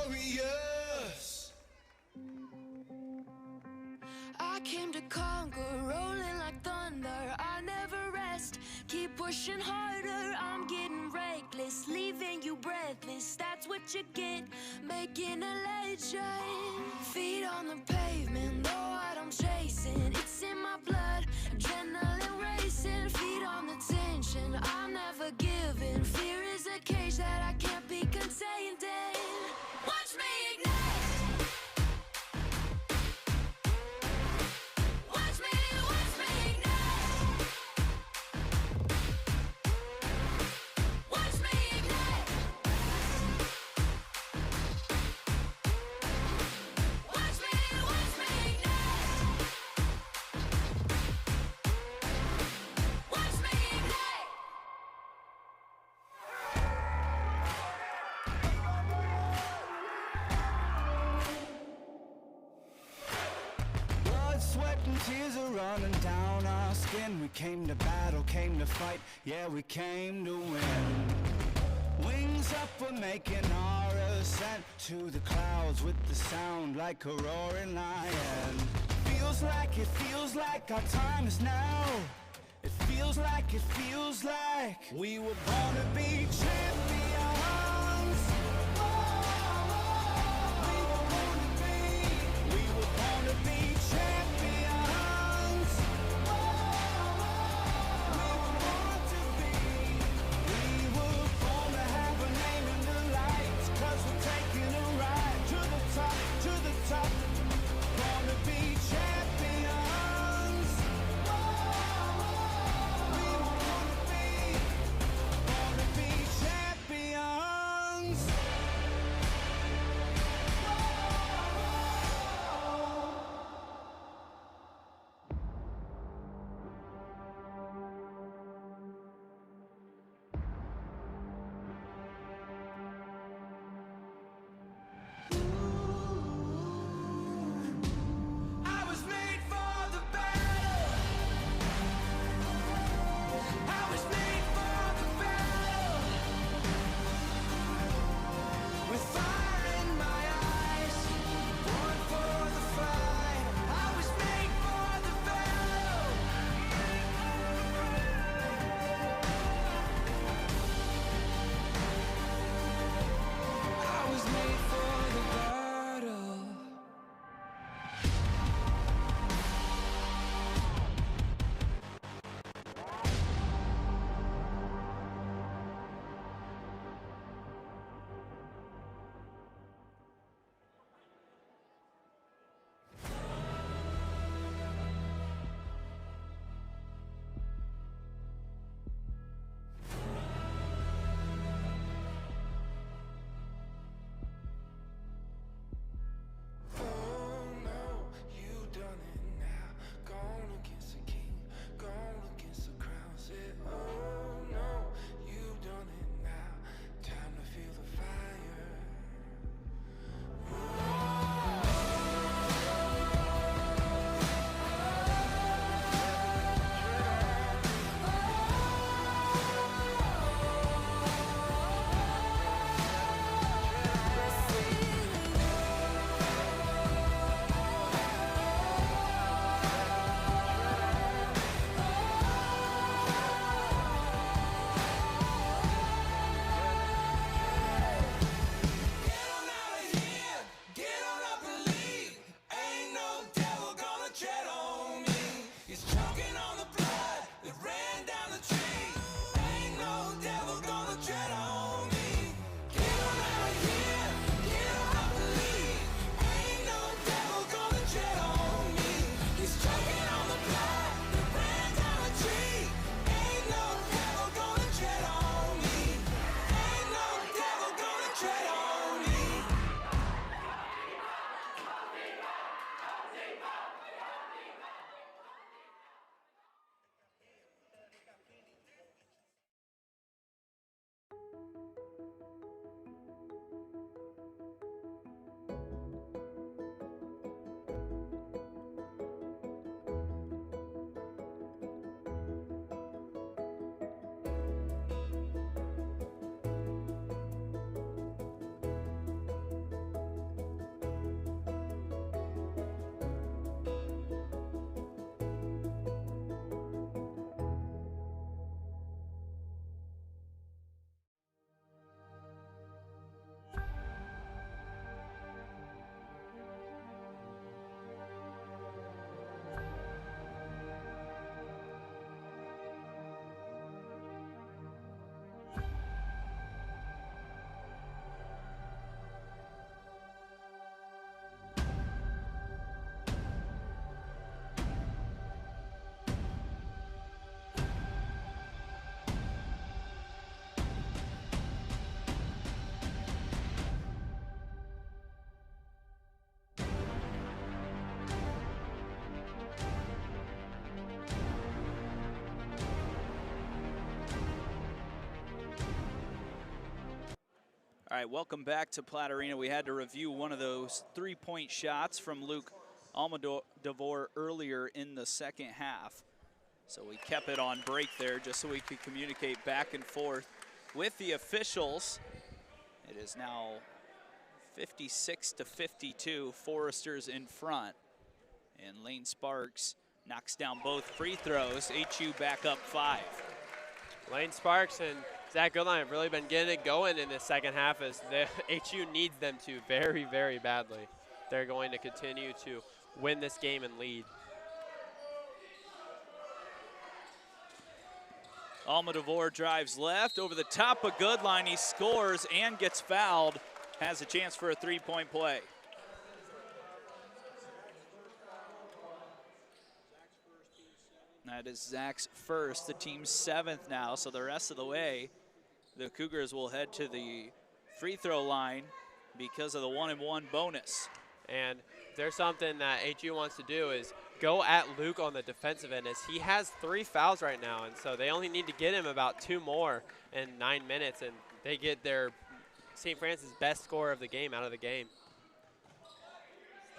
Warriors. I came to conquer, rolling like thunder. I never rest, keep pushing harder. I'm getting reckless, leaving you breathless. That's what you get, making a legend. Feet on the pavement, know what I'm chasing. It's in my blood, adrenaline racing. Feet on the tension, I'm never giving. Fear is a cage that I can't be contained in. Watch me ignite. Watch me ignite. Watch me ignite. Watch me ignite. Watch me ignite. Blood, sweat, and tears are running down our skin. We came to battle, came to fight, yeah, we came to win. Wings up, we're making our ascent to the clouds with the sound like a roaring lion. Feels like our time is now. It feels like we were born to be champions. We were born to be champions. We were born to have a name in the lights, 'cause we're taking a ride to the top, to the top. Born to be champions. We were born to be champions. He's choking on the blood that ran down the tree. Ain't no devil gonna tread on me. Get him out of here, get him off the lead. Ain't no devil gonna tread on me. He's choking on the blood that ran down the tree. Ain't no devil gonna tread on me. Ain't no devil gonna tread on me. All right, welcome back to Platt Arena. We had to review one of those three-point shots from Luke Almodovar earlier in the second half. So we kept it on break there just so we could communicate back and forth with the officials. It is now 56-52, Foresters in front. And Lane Sparks knocks down both free throws. HU back up 5. Lane Sparks and Zach Goodline have really been getting it going in the second half as the HU needs them to very, very badly. They're going to continue to win this game and lead. Almodovar drives left over the top of Goodline. He scores and gets fouled. Has a chance for a three-point play. That is Zach's first, the team's 7th now, so the rest of the way, the Cougars will head to the free throw line because of the 1-and-1 bonus. And there's something that HU wants to do is go at Luke on the defensive end, as he has 3 fouls right now, and so they only need to get him about 2 more in 9 minutes, and they get their St. Francis best scorer of the game out of the game.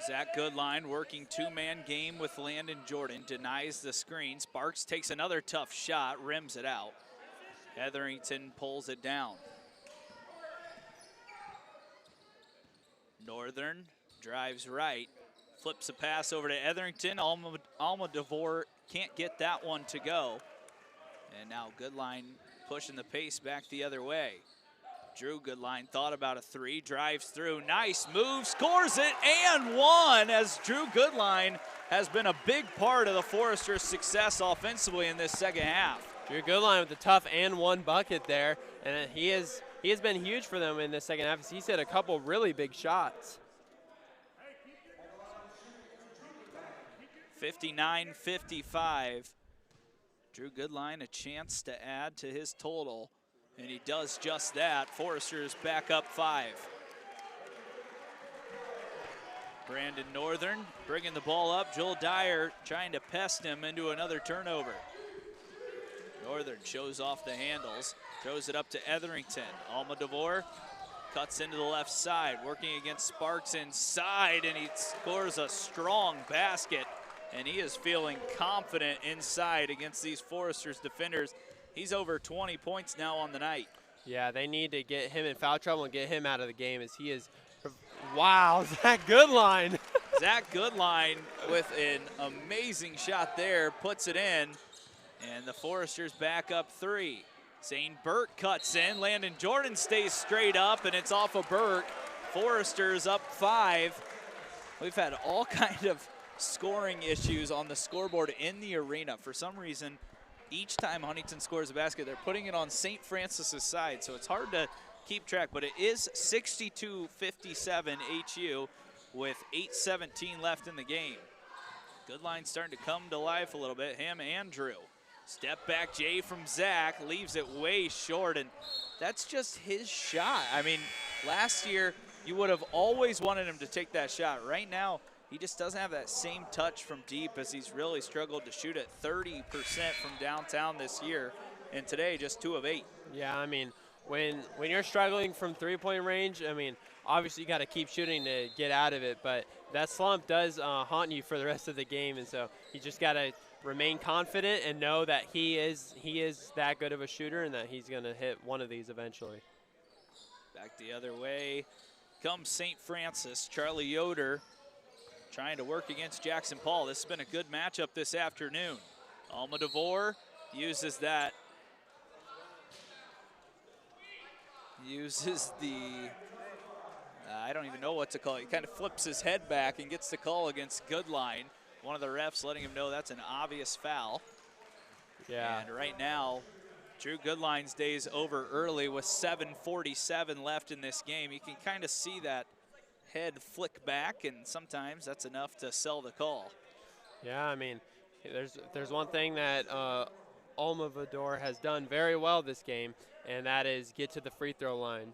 Zach Goodline working 2-man game with Landon Jordan, denies the screen. Sparks takes another tough shot, rims it out. Etherington pulls it down. Northern drives right, flips a pass over to Etherington. Almodovar can't get that one to go. And now Goodline pushing the pace back the other way. Drew Goodline thought about a 3, drives through, nice move, scores it, and one, as Drew Goodline has been a big part of the Foresters' success offensively in this second half. Drew Goodline with the tough and one bucket there, and he has been huge for them in the second half. He's hit a couple really big shots. 59-55. Drew Goodline a chance to add to his total, and he does just that. Foresters back up 5. Brandon Northern bringing the ball up. Joel Dyer trying to pest him into another turnover. Northern shows off the handles, throws it up to Etherington. Almodovar cuts into the left side, working against Sparks inside, and he scores a strong basket. And he is feeling confident inside against these Foresters defenders. He's over 20 points now on the night. Yeah, they need to get him in foul trouble and get him out of the game, as he is, wow, Zach Goodline. Zach Goodline with an amazing shot there, puts it in, and the Foresters back up 3. Zane Burke cuts in, Landon Jordan stays straight up, and it's off of Burke. Foresters up 5. We've had all kind of scoring issues on the scoreboard in the arena. For some reason, each time Huntington scores a basket, they're putting it on St. Francis's side, so it's hard to keep track, but it is 62-57 HU with 8:17 left in the game. Goodline starting to come to life a little bit. Him and Drew. Step back Jay from Zach, leaves it way short, and that's just his shot. I mean, last year, you would have always wanted him to take that shot. Right now, he just doesn't have that same touch from deep, as he's really struggled to shoot at 30% from downtown this year, and today just 2 of 8. Yeah, I mean, when you're struggling from three-point range, I mean, obviously you got to keep shooting to get out of it, but that slump does haunt you for the rest of the game, and so you just got to remain confident and know that he is that good of a shooter and that he's going to hit one of these eventually. Back the other way comes St. Francis. Charlie Yoder trying to work against Jackson Paul. This has been a good matchup this afternoon. Alma DeVore uses that. Uses the, I don't even know what to call it. He kind of flips his head back and gets the call against Goodline. One of the refs letting him know that's an obvious foul. Yeah. And right now, Drew Goodline's day's over early with 7:47 left in this game. You can kind of see that head flick back, and sometimes that's enough to sell the call. Yeah, I mean, there's one thing that Alma Vador has done very well this game, and that is get to the free throw line.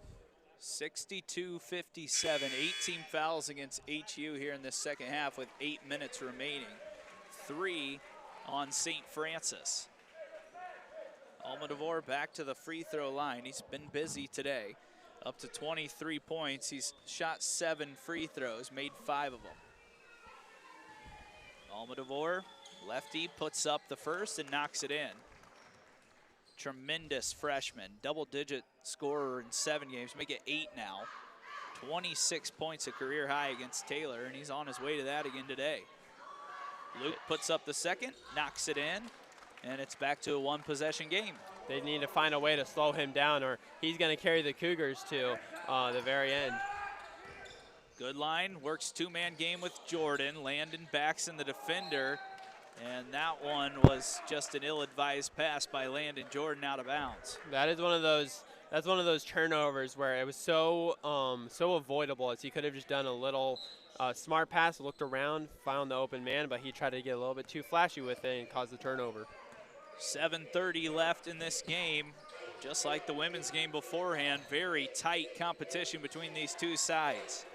62-57, 18 fouls against HU here in this second half with 8 minutes remaining. 3 on St. Francis. Alma DeVore back to the free throw line. He's been busy today. Up to 23 points. He's shot 7 free throws, made 5 of them. Alma DeVore, lefty, puts up the first and knocks it in. Tremendous freshman, double-digit scorer in 7 games, make it 8 now. 26 points, a career high against Taylor, and he's on his way to that again today. Luke puts up the second, knocks it in, and it's back to a one-possession game. They need to find a way to slow him down, or he's going to carry the Cougars to the very end. Goodline works two-man game with Jordan. Landon backs in the defender, and that one was just an ill-advised pass by Landon Jordan out of bounds. That is one of those. That's one of those turnovers where it was so avoidable, as he could have just done a little smart pass, looked around, found the open man, but he tried to get a little bit too flashy with it and caused the turnover. 7:30 left in this game. Just like the women's game beforehand, very tight competition between these two sides.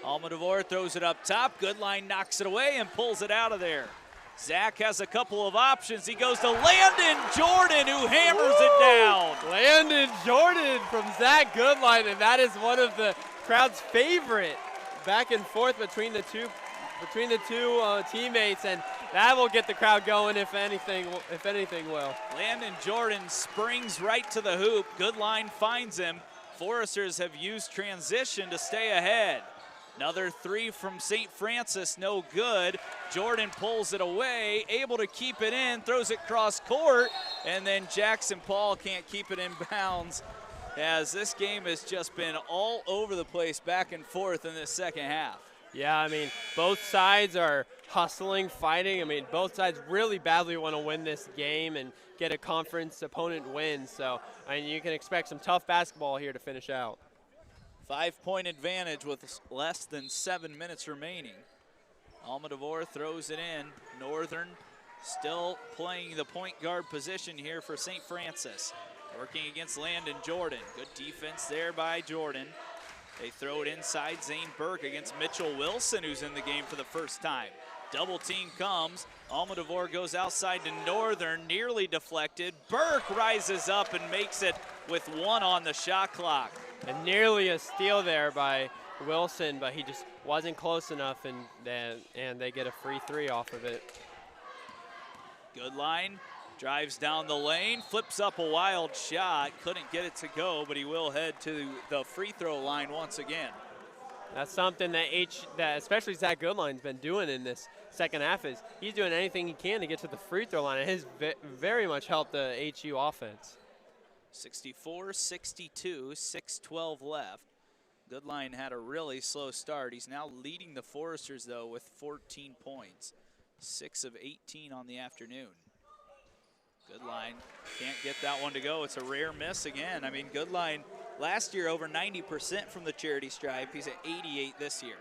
Alma DeVore throws it up top. Goodline knocks it away and pulls it out of there. Zach has a couple of options. He goes to Landon Jordan, who hammers it down. Landon Jordan from Zach Goodline, and that is one of the crowd's favorite back and forth between the two teammates, and that will get the crowd going if anything will. Landon Jordan springs right to the hoop. Goodline finds him. Foresters have used transition to stay ahead. Another three from St. Francis, no good. Jordan pulls it away, able to keep it in, throws it cross court, and then Jackson Paul can't keep it in bounds, as this game has just been all over the place, back and forth in this second half. Yeah, I mean, both sides are hustling, fighting. I mean, both sides really badly want to win this game and get a conference opponent win. So, I mean, you can expect some tough basketball here to finish out. 5-point advantage with less than 7 minutes remaining. Alma DeVore throws it in. Northern still playing the point guard position here for St. Francis. Working against Landon Jordan. Good defense there by Jordan. They throw it inside. Zane Burke against Mitchell Wilson, who's in the game for the first time. Double team comes. Alma DeVore goes outside to Northern, nearly deflected. Burke rises up and makes it with 1 on the shot clock. And nearly a steal there by Wilson, but he just wasn't close enough, and they get a free 3 off of it. Goodline drives down the lane, flips up a wild shot. Couldn't get it to go, but he will head to the free throw line once again. That's something that especially Zach Goodline's been doing in this second half, is he's doing anything he can to get to the free throw line. It has very much helped the HU offense. 64-62, 6:12 left. Goodline had a really slow start. He's now leading the Foresters, though, with 14 points. 6 of 18 on the afternoon. Goodline can't get that one to go. It's a rare miss again. I mean, Goodline last year over 90% from the charity stripe. He's at 88 this year.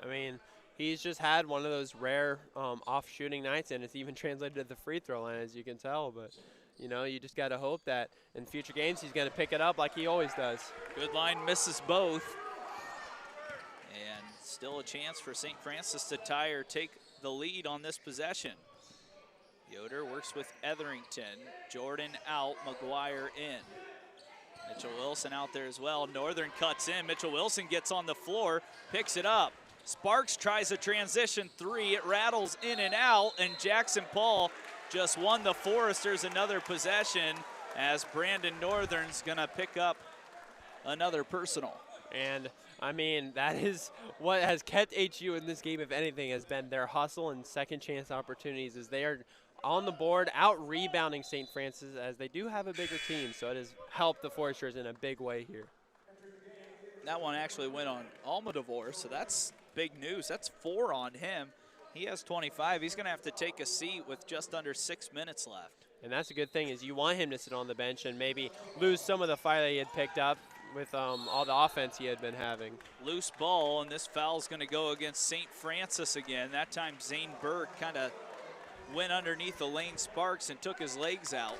I mean, he's just had one of those rare off shooting nights, and it's even translated to the free throw line, as you can tell. But, you know, you just got to hope that in future games he's going to pick it up like he always does. Goodline misses both. And still a chance for St. Francis to tie or take the lead on this possession. Yoder works with Etherington. Jordan out, McGuire in. Mitchell Wilson out there as well. Northern cuts in. Mitchell Wilson gets on the floor, picks it up. Sparks tries a transition three. It rattles in and out, and Jackson Paul just won the Foresters another possession as Brandon Northern's gonna pick up another personal. And I mean, that is what has kept HU in this game, if anything, has been their hustle and second chance opportunities, as they are on the board, out rebounding St. Francis, as they do have a bigger team. So it has helped the Foresters in a big way here. That one actually went on Almodovar, so that's big news. That's 4 on him. He has 25. He's gonna have to take a seat with just under 6 minutes left. And that's a good thing, is you want him to sit on the bench and maybe lose some of the fire that he had picked up with all the offense he had been having. Loose ball, and this foul's gonna go against St. Francis again. That time Zane Berg kind of went underneath Elaine Sparks and took his legs out.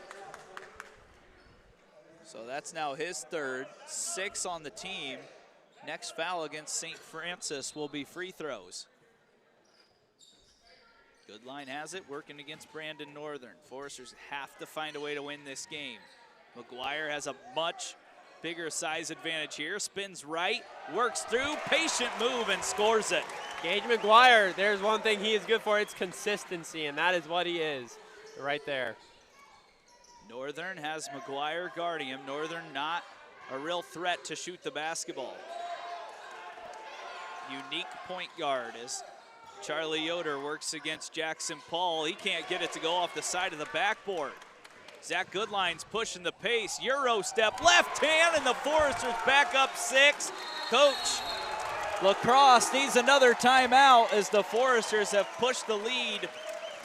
So that's now his third, 6 on the team. Next foul against St. Francis will be free throws. Goodline has it, working against Brandon Northern. Foresters have to find a way to win this game. McGuire has a much bigger size advantage here. Spins right, works through, patient move, and scores it. Gage McGuire, there's one thing he is good for, it's consistency, and that is what he is right there. Northern has McGuire guarding him. Northern not a real threat to shoot the basketball. Unique point guard as Charlie Yoder works against Jackson Paul. He can't get it to go off the side of the backboard. Zach Goodline's pushing the pace. Euro step, left hand, and the Foresters back up 6. Coach Lacrosse needs another timeout as the Foresters have pushed the lead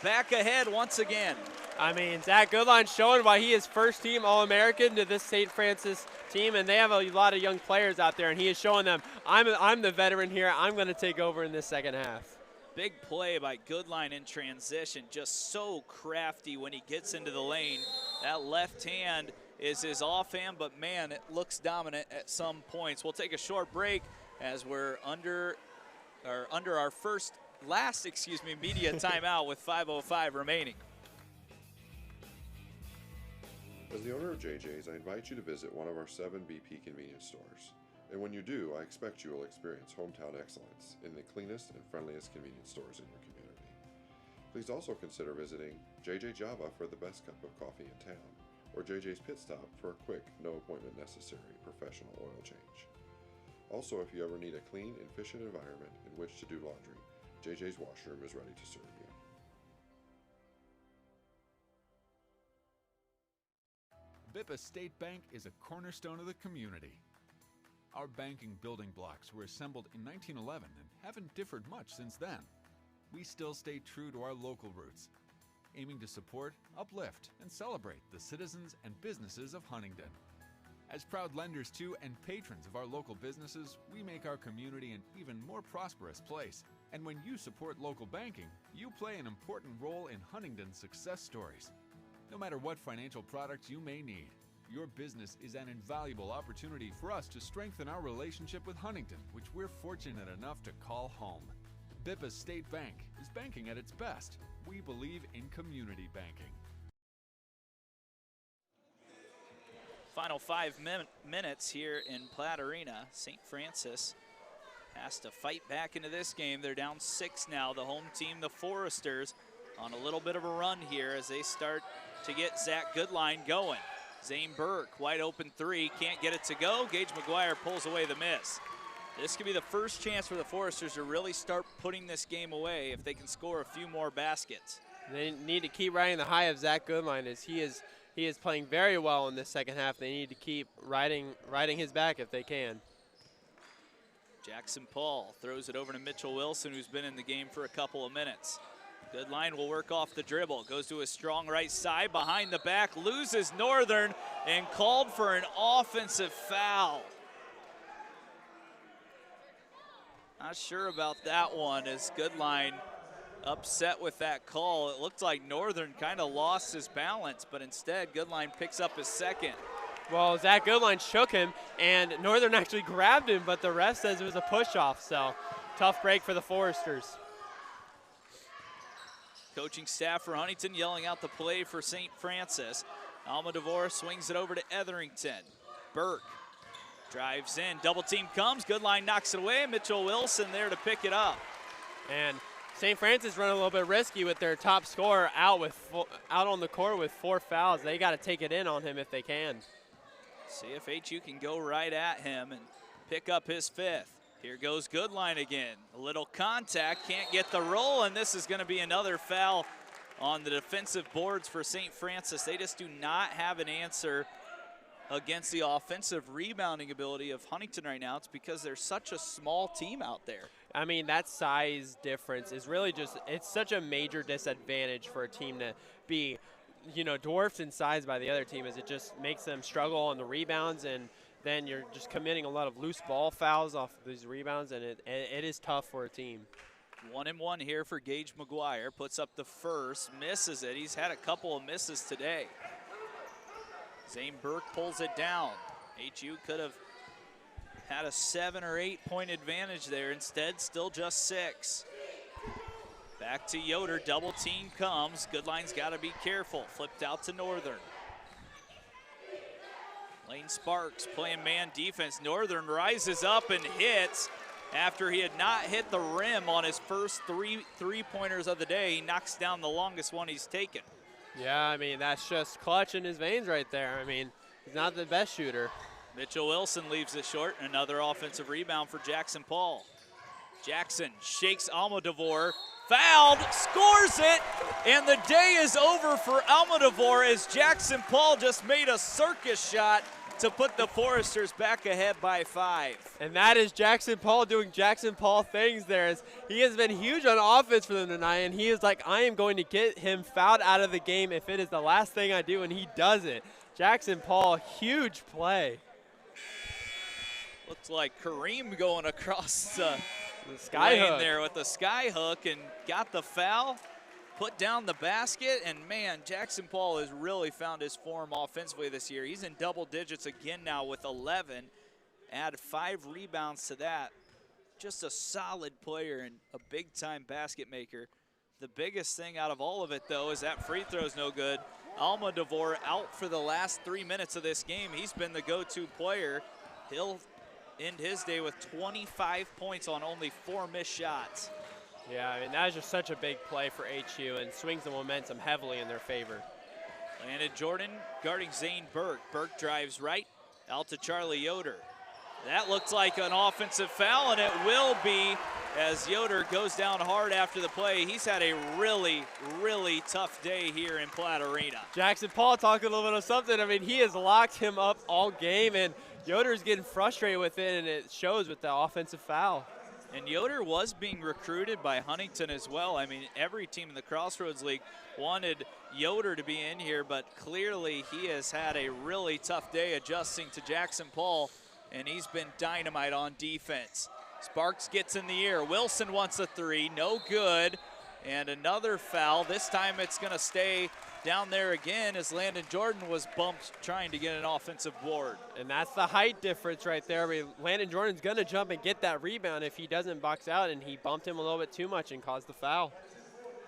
back ahead once again. I mean, Zach Goodline showing why he is first team All-American to this St. Francis team, and they have a lot of young players out there, and he is showing them, I'm the veteran here, I'm gonna take over in this second half. Big play by Goodline in transition, just so crafty when he gets into the lane. That left hand is his offhand, but man, it looks dominant at some points. We'll take a short break as we're under our last media timeout with 5:05 remaining. As the owner of JJ's, I invite you to visit one of our 7 BP convenience stores. And when you do, I expect you will experience hometown excellence in the cleanest and friendliest convenience stores in your community. Please also consider visiting JJ Java for the best cup of coffee in town, or JJ's Pit Stop for a quick, no appointment necessary professional oil change. Also, if you ever need a clean and efficient environment in which to do laundry, JJ's Washroom is ready to serve you. Bippa State Bank is a cornerstone of the community. Our banking building blocks were assembled in 1911 and haven't differed much since then. We still stay true to our local roots, aiming to support, uplift, and celebrate the citizens and businesses of Huntington. As proud lenders to and patrons of our local businesses, we make our community an even more prosperous place. And when you support local banking, you play an important role in Huntington's success stories. No matter what financial products you may need, your business is an invaluable opportunity for us to strengthen our relationship with Huntington, which we're fortunate enough to call home. Bippa State Bank is banking at its best. We believe in community banking. Final 5 minutes here in Platt Arena. St. Francis has to fight back into this game. They're down 6 now. The home team, the Foresters, on a little bit of a run here as they start to get Zach Goodline going. Zane Burke, wide open 3, can't get it to go. Gage McGuire pulls away the miss. This could be the first chance for the Foresters to really start putting this game away if they can score a few more baskets. They need to keep riding the high of Zach Goodline, as he is playing very well in this second half. They need to keep riding his back if they can. Jackson Paul throws it over to Mitchell Wilson, who's been in the game for a couple of minutes. Goodline will work off the dribble, goes to a strong right side, behind the back, loses Northern, and called for an offensive foul. Not sure about that one, as Goodline upset with that call. It looked like Northern kind of lost his balance, but instead Goodline picks up his second. Well, Zach Goodline shook him, and Northern actually grabbed him, but the ref says it was a push-off, so tough break for the Foresters. Coaching staff for Huntington yelling out the play for St. Francis. Almodovar swings it over to Etherington. Burke drives in, double team comes, Goodline knocks it away, Mitchell Wilson there to pick it up. And St. Francis run a little bit risky with their top scorer out on the court with 4 fouls. They got to take it in on him if they can. See if HU can go right at him and pick up his 5th. Here goes Goodline again. A little contact, can't get the roll, and this is going to be another foul on the defensive boards for St. Francis. They just do not have an answer against the offensive rebounding ability of Huntington right now. It's because they're such a small team out there. I mean, that size difference is really just, it's such a major disadvantage for a team to be, you know, dwarfed in size by the other team, as it just makes them struggle on the rebounds, and then you're just committing a lot of loose ball fouls off of these rebounds, and it is tough for a team. 1-and-1 here for Gage McGuire. Puts up the first, misses it. He's had a couple of misses today. Zane Burke pulls it down. HU could have had a 7 or 8 point advantage there. Instead, still just 6. Back to Yoder, double team comes. Goodline's got to be careful. Flipped out to Northern. Lane Sparks playing man defense. Northern rises up and hits after he had not hit the rim on his first three-pointers of the day. He knocks down the longest one he's taken. Yeah, I mean, that's just clutch in his veins right there. I mean, he's not the best shooter. Mitchell Wilson leaves it short. Another offensive rebound for Jackson Paul. Jackson shakes Almodovar, fouled, scores it, and the day is over for Almodovar as Jackson Paul just made a circus shot to put the Foresters back ahead by 5. And that is Jackson Paul doing Jackson Paul things there. As he has been huge on offense for them tonight, and he is like, I am going to get him fouled out of the game if it is the last thing I do, and he does it. Jackson Paul, huge play. Looks like Kareem going across the sky lane hook there with the sky hook and got the foul. Put down the basket, and man, Jackson Paul has really found his form offensively this year. He's in double digits again now with 11. Add 5 rebounds to that. Just a solid player and a big-time basket maker. The biggest thing out of all of it, though, is that free throw's no good. Almodovar out for the last 3 minutes of this game. He's been the go-to player. He'll end his day with 25 points on only 4 missed shots. Yeah, I mean, that is just such a big play for HU and swings the momentum heavily in their favor. Landon Jordan guarding Zane Burke. Burke drives right out to Charlie Yoder. That looks like an offensive foul, and it will be as Yoder goes down hard after the play. He's had a really, really tough day here in Platt Arena. Jackson Paul talking a little bit of something. I mean, he has locked him up all game, and Yoder's getting frustrated with it, and it shows with the offensive foul. And Yoder was being recruited by Huntington as well. I mean, every team in the Crossroads League wanted Yoder to be in here, but clearly he has had a really tough day adjusting to Jackson Paul, and he's been dynamite on defense. Sparks gets in the air. Wilson wants a 3, no good. And another foul. This time it's going to stay down there again as Landon Jordan was bumped trying to get an offensive board. And that's the height difference right there. I mean, Landon Jordan's going to jump and get that rebound if he doesn't box out, and he bumped him a little bit too much and caused the foul.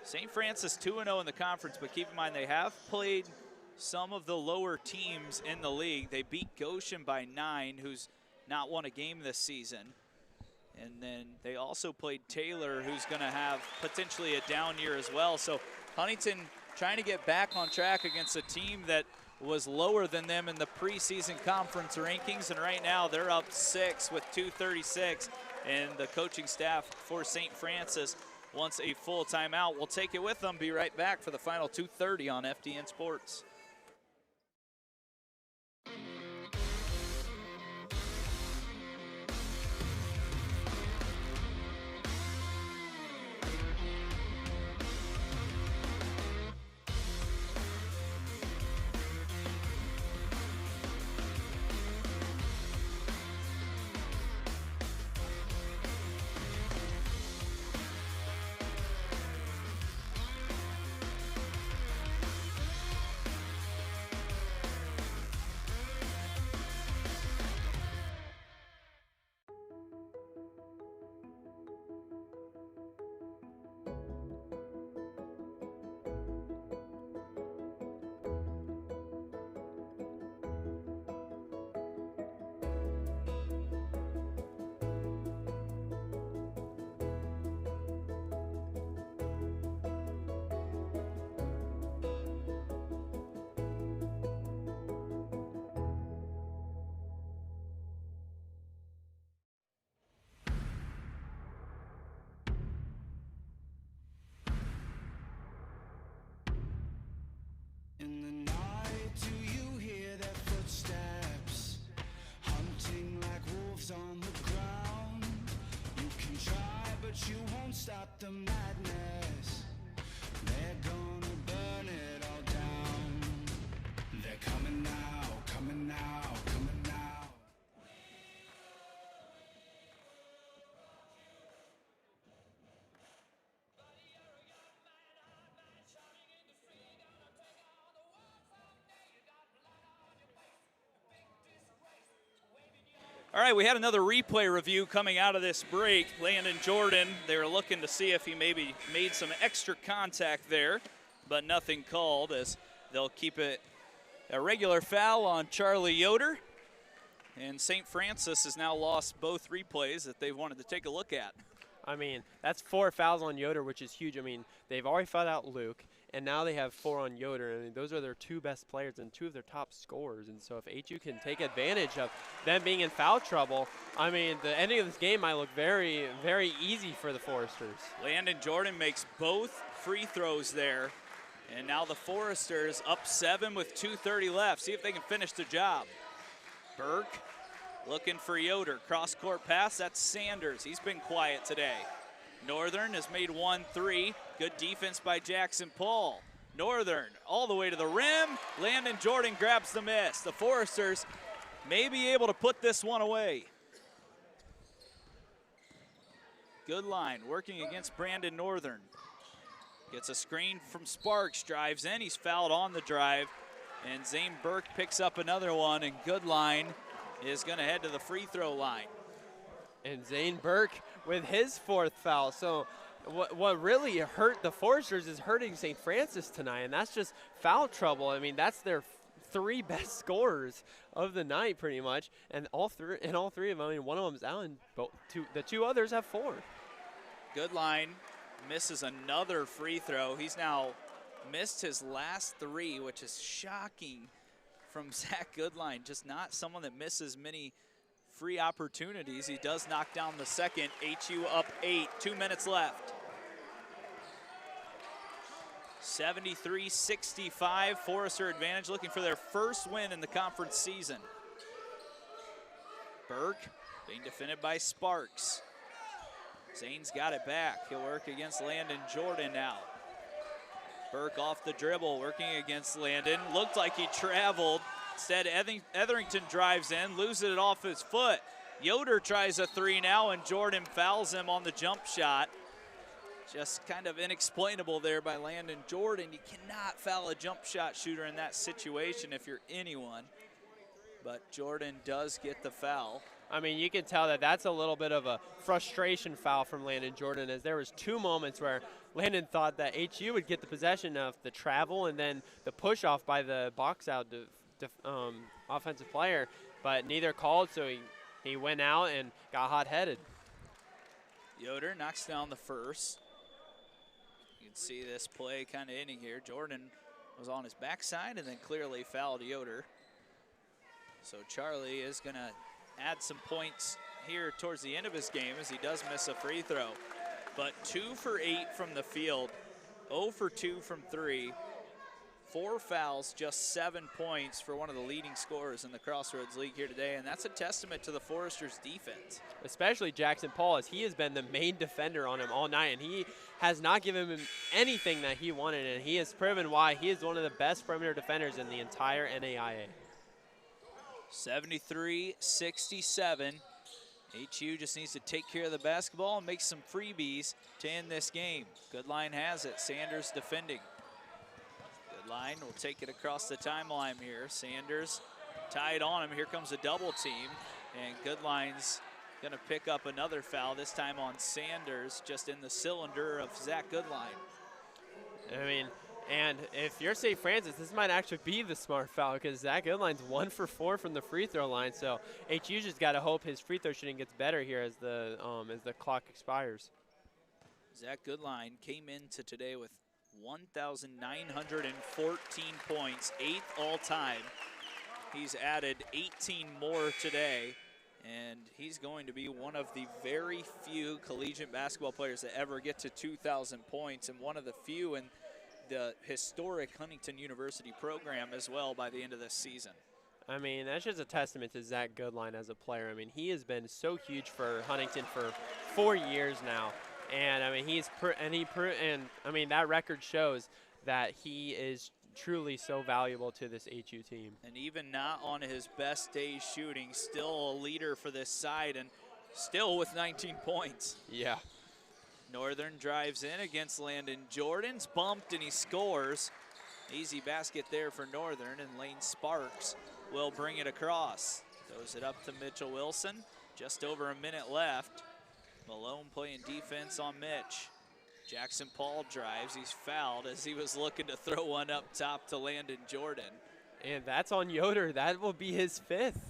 St. Francis 2-0 in the conference, but keep in mind they have played some of the lower teams in the league. They beat Goshen by 9, who's not won a game this season. And then they also played Taylor, who's going to have potentially a down year as well. So Huntington trying to get back on track against a team that was lower than them in the preseason conference rankings. And right now they're up 6 with 2:36. And the coaching staff for St. Francis wants a full timeout. We'll take it with them. Be right back for the final 2:30 on FDN Sports. All right, we had another replay review coming out of this break. Landon Jordan, they were looking to see if he maybe made some extra contact there, but nothing called, as they'll keep it a regular foul on Charlie Yoder. And St. Francis has now lost both replays that they wanted to take a look at. I mean, that's 4 fouls on Yoder, which is huge. I mean, they've already fouled out Luke, and now they have 4 on Yoder. I mean, those are their 2 best players and 2 of their top scorers. And so if HU can take advantage of them being in foul trouble, I mean, the ending of this game might look very, very easy for the Foresters. Landon Jordan makes both free throws there. And now the Foresters up 7 with 2:30 left. See if they can finish the job. Burke looking for Yoder. Cross-court pass, that's Sanders. He's been quiet today. Northern has made 1-3. Good defense by Jackson Paul. Northern all the way to the rim. Landon Jordan grabs the miss. The Foresters may be able to put this one away. Good line, working against Brandon Northern. Gets a screen from Sparks, drives in. He's fouled on the drive. And Zane Burke picks up another one, and Goodline is going to head to the free throw line. And Zane Burke with his 4th foul. So what really hurt the Foresters is hurting St. Francis tonight, and that's just foul trouble. I mean, that's their 3 best scorers of the night pretty much, and all three of them, I mean, one of them's out, and the 2 others have 4. Goodline misses another free throw. He's now missed his last 3, which is shocking from Zach Goodline. Just not someone that misses many free opportunities. He does knock down the second. HU up 8, 2 minutes left. 73-65, Forester advantage, looking for their first win in the conference season. Burke being defended by Sparks. Zane's got it back. He'll work against Landon Jordan now. Burke off the dribble, working against Landon. Looked like he traveled. Instead, Etherington drives in, loses it off his foot. Yoder tries a 3 now, and Jordan fouls him on the jump shot. Just kind of inexplainable there by Landon Jordan. You cannot foul a jump shot shooter in that situation if you're anyone. But Jordan does get the foul. I mean, you can tell that that's a little bit of a frustration foul from Landon Jordan, as there was 2 moments where Landon thought that HU would get the possession of the travel and then the push off by the box out offensive player, but neither called, so he went out and got hot-headed. Yoder knocks down the first. You can see this play kind of ending here. Jordan was on his backside and then clearly fouled Yoder. So Charlie is going to add some points here towards the end of his game, as he does miss a free throw. But 2 for 8 from the field, 0 for 2 from 3. 4 fouls, just 7 points for one of the leading scorers in the Crossroads League here today, and that's a testament to the Foresters' defense. Especially Jackson Paul, as he has been the main defender on him all night, and he has not given him anything that he wanted, and he has proven why he is one of the best perimeter defenders in the entire NAIA. 73-67. HU just needs to take care of the basketball and make some freebies to end this game. Goodline has it. Sanders defending. Goodline will take it across the timeline here. Sanders tied on him. Here comes a double team. And Goodline's going to pick up another foul, this time on Sanders, just in the cylinder of Zach Goodline. I mean, and if you're St. Francis, this might actually be the smart foul, because Zach Goodline's 1 for 4 from the free throw line. So HU just got to hope his free throw shooting gets better here as the clock expires. Zach Goodline came into today with 1,914 points, 8th all time. He's added 18 more today, and he's going to be one of the very few collegiate basketball players that ever get to 2,000 points, and one of the few in the historic Huntington University program as well by the end of this season. I mean, that's just a testament to Zach Goodline as a player. I mean, he has been so huge for Huntington for 4 years now, and I mean, I mean, that record shows that he is truly so valuable to this HU team. And even not on his best day shooting, still a leader for this side, and still with 19 points. Yeah. Northern drives in against Landon Jordan's bumped and he scores. Easy basket there for Northern, and Lane Sparks will bring it across. Throws it up to Mitchell Wilson. Just over a minute left. Malone playing defense on Mitch. Jackson Paul drives. He's fouled as he was looking to throw one up top to Landon Jordan. And that's on Yoder. That will be his 5th.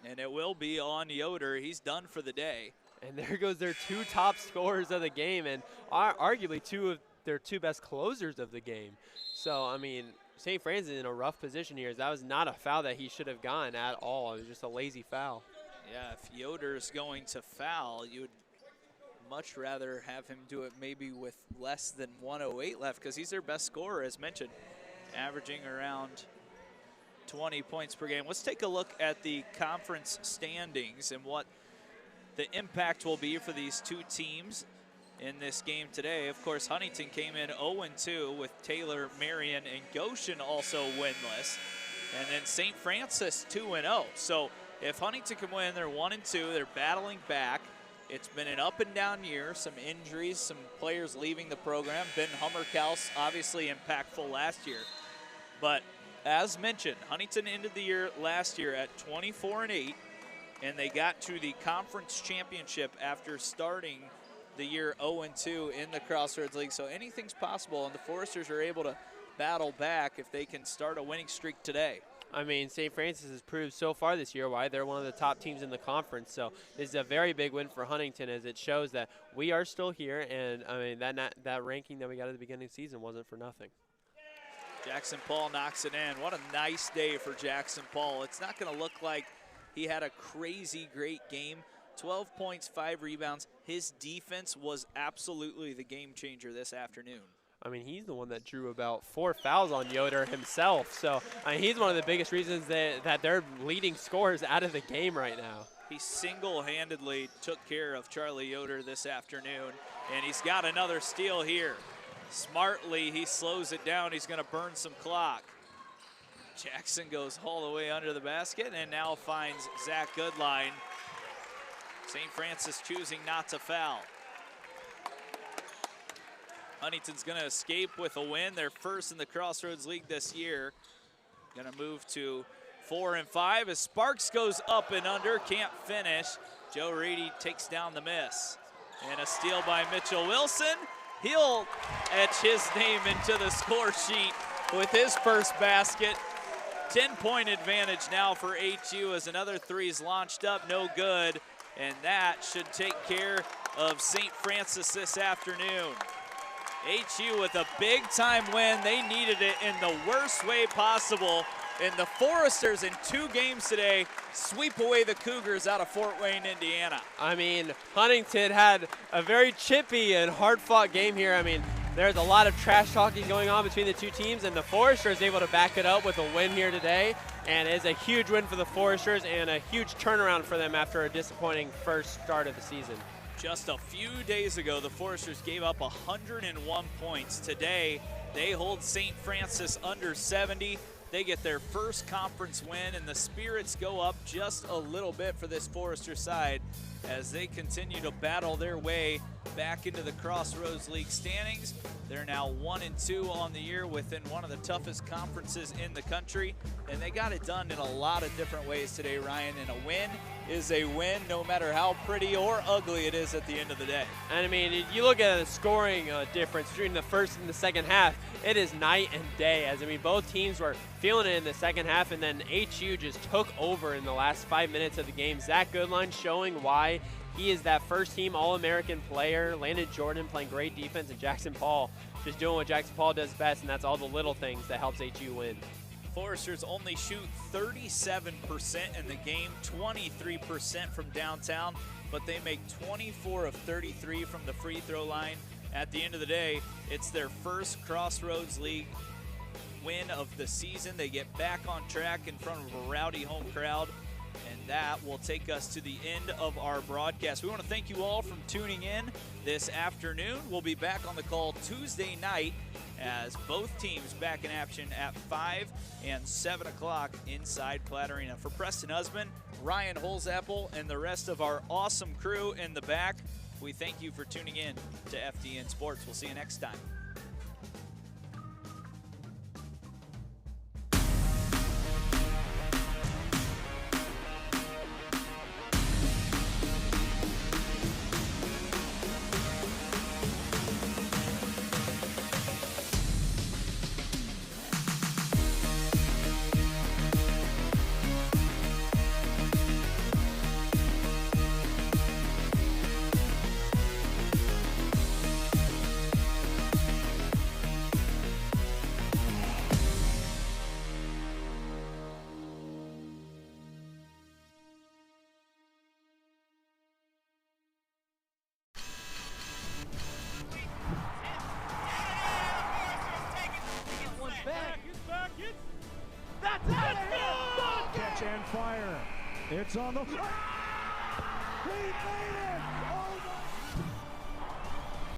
And it will be on Yoder. He's done for the day. And there goes their 2 top scorers of the game, and arguably 2 of their 2 best closers of the game. So, I mean, St. Francis in a rough position here. That was not a foul that he should have gotten at all. It was just a lazy foul. Yeah, if Yoder's going to foul, you would much rather have him do it maybe with less than 1:08 left, because he's their best scorer, as mentioned, averaging around 20 points per game. Let's take a look at the conference standings and what the impact will be for these 2 teams in this game today. Of course, Huntington came in 0-2 with Taylor, Marion, and Goshen also winless. And then St. Francis 2-0. So if Huntington can win, they're 1-2. They're battling back. It's been an up and down year, some injuries, some players leaving the program. Ben Hummerkaus, obviously impactful last year. But as mentioned, Huntington ended the year last year at 24-8, and they got to the conference championship after starting the year 0-2 in the Crossroads League. So anything's possible, and the Foresters are able to battle back if they can start a winning streak today. I mean, St. Francis has proved so far this year why they're one of the top teams in the conference. So this is a very big win for Huntington, as it shows that we are still here. And, I mean, that ranking that we got at the beginning of the season wasn't for nothing. Jackson Paul knocks it in. What a nice day for Jackson Paul. It's not going to look like he had a crazy great game. 12 points, 5 rebounds. His defense was absolutely the game changer this afternoon. I mean, he's the one that drew about 4 fouls on Yoder himself. So, I mean, he's one of the biggest reasons that they're leading scorers out of the game right now. He single-handedly took care of Charlie Yoder this afternoon, and he's got another steal here. Smartly, he slows it down. He's going to burn some clock. Jackson goes all the way under the basket and now finds Zach Goodline. St. Francis choosing not to foul. Huntington's going to escape with a win. They're first in the Crossroads League this year. Going to move to 4-5 as Sparks goes up and under, can't finish. Joe Reedy takes down the miss. And a steal by Mitchell Wilson. He'll etch his name into the score sheet with his first basket. 10-point advantage now for HU as another 3 is launched up, no good. And that should take care of St. Francis this afternoon. HU with a big-time win. They needed it in the worst way possible. And the Foresters in 2 games today sweep away the Cougars out of Fort Wayne, Indiana. I mean, Huntington had a very chippy and hard-fought game here. I mean, there's a lot of trash talking going on between the 2 teams, and the Foresters able to back it up with a win here today. And it's a huge win for the Foresters and a huge turnaround for them after a disappointing first start of the season. Just a few days ago, the Foresters gave up 101 points. Today, they hold St. Francis under 70. They get their first conference win, and the spirits go up just a little bit for this Forester side as they continue to battle their way back into the Crossroads League standings. They're now 1-2 on the year within one of the toughest conferences in the country, and they got it done in a lot of different ways today, Ryan, and a win is a win no matter how pretty or ugly it is at the end of the day. And I mean, you look at the scoring difference between the first and the second half, it is night and day. As I mean, both teams were feeling it in the second half, and then HU just took over in the last 5 minutes of the game. Zach Goodline showing why he is that first-team All-American player. Landon Jordan playing great defense, and Jackson Paul just doing what Jackson Paul does best, and that's all the little things that helps HU win. Foresters only shoot 37% in the game, 23% from downtown, but they make 24 of 33 from the free throw line. At the end of the day, it's their first Crossroads League win of the season. They get back on track in front of a rowdy home crowd, and that will take us to the end of our broadcast. We want to thank you all for tuning in this afternoon. We'll be back on the call Tuesday night as both teams back in action at 5 and 7 o'clock inside Platt Arena. For Preston Husband, Ryan Holzapple, and the rest of our awesome crew in the back, we thank you for tuning in to FDN Sports. We'll see you next time. and fire. It's on the... He made it!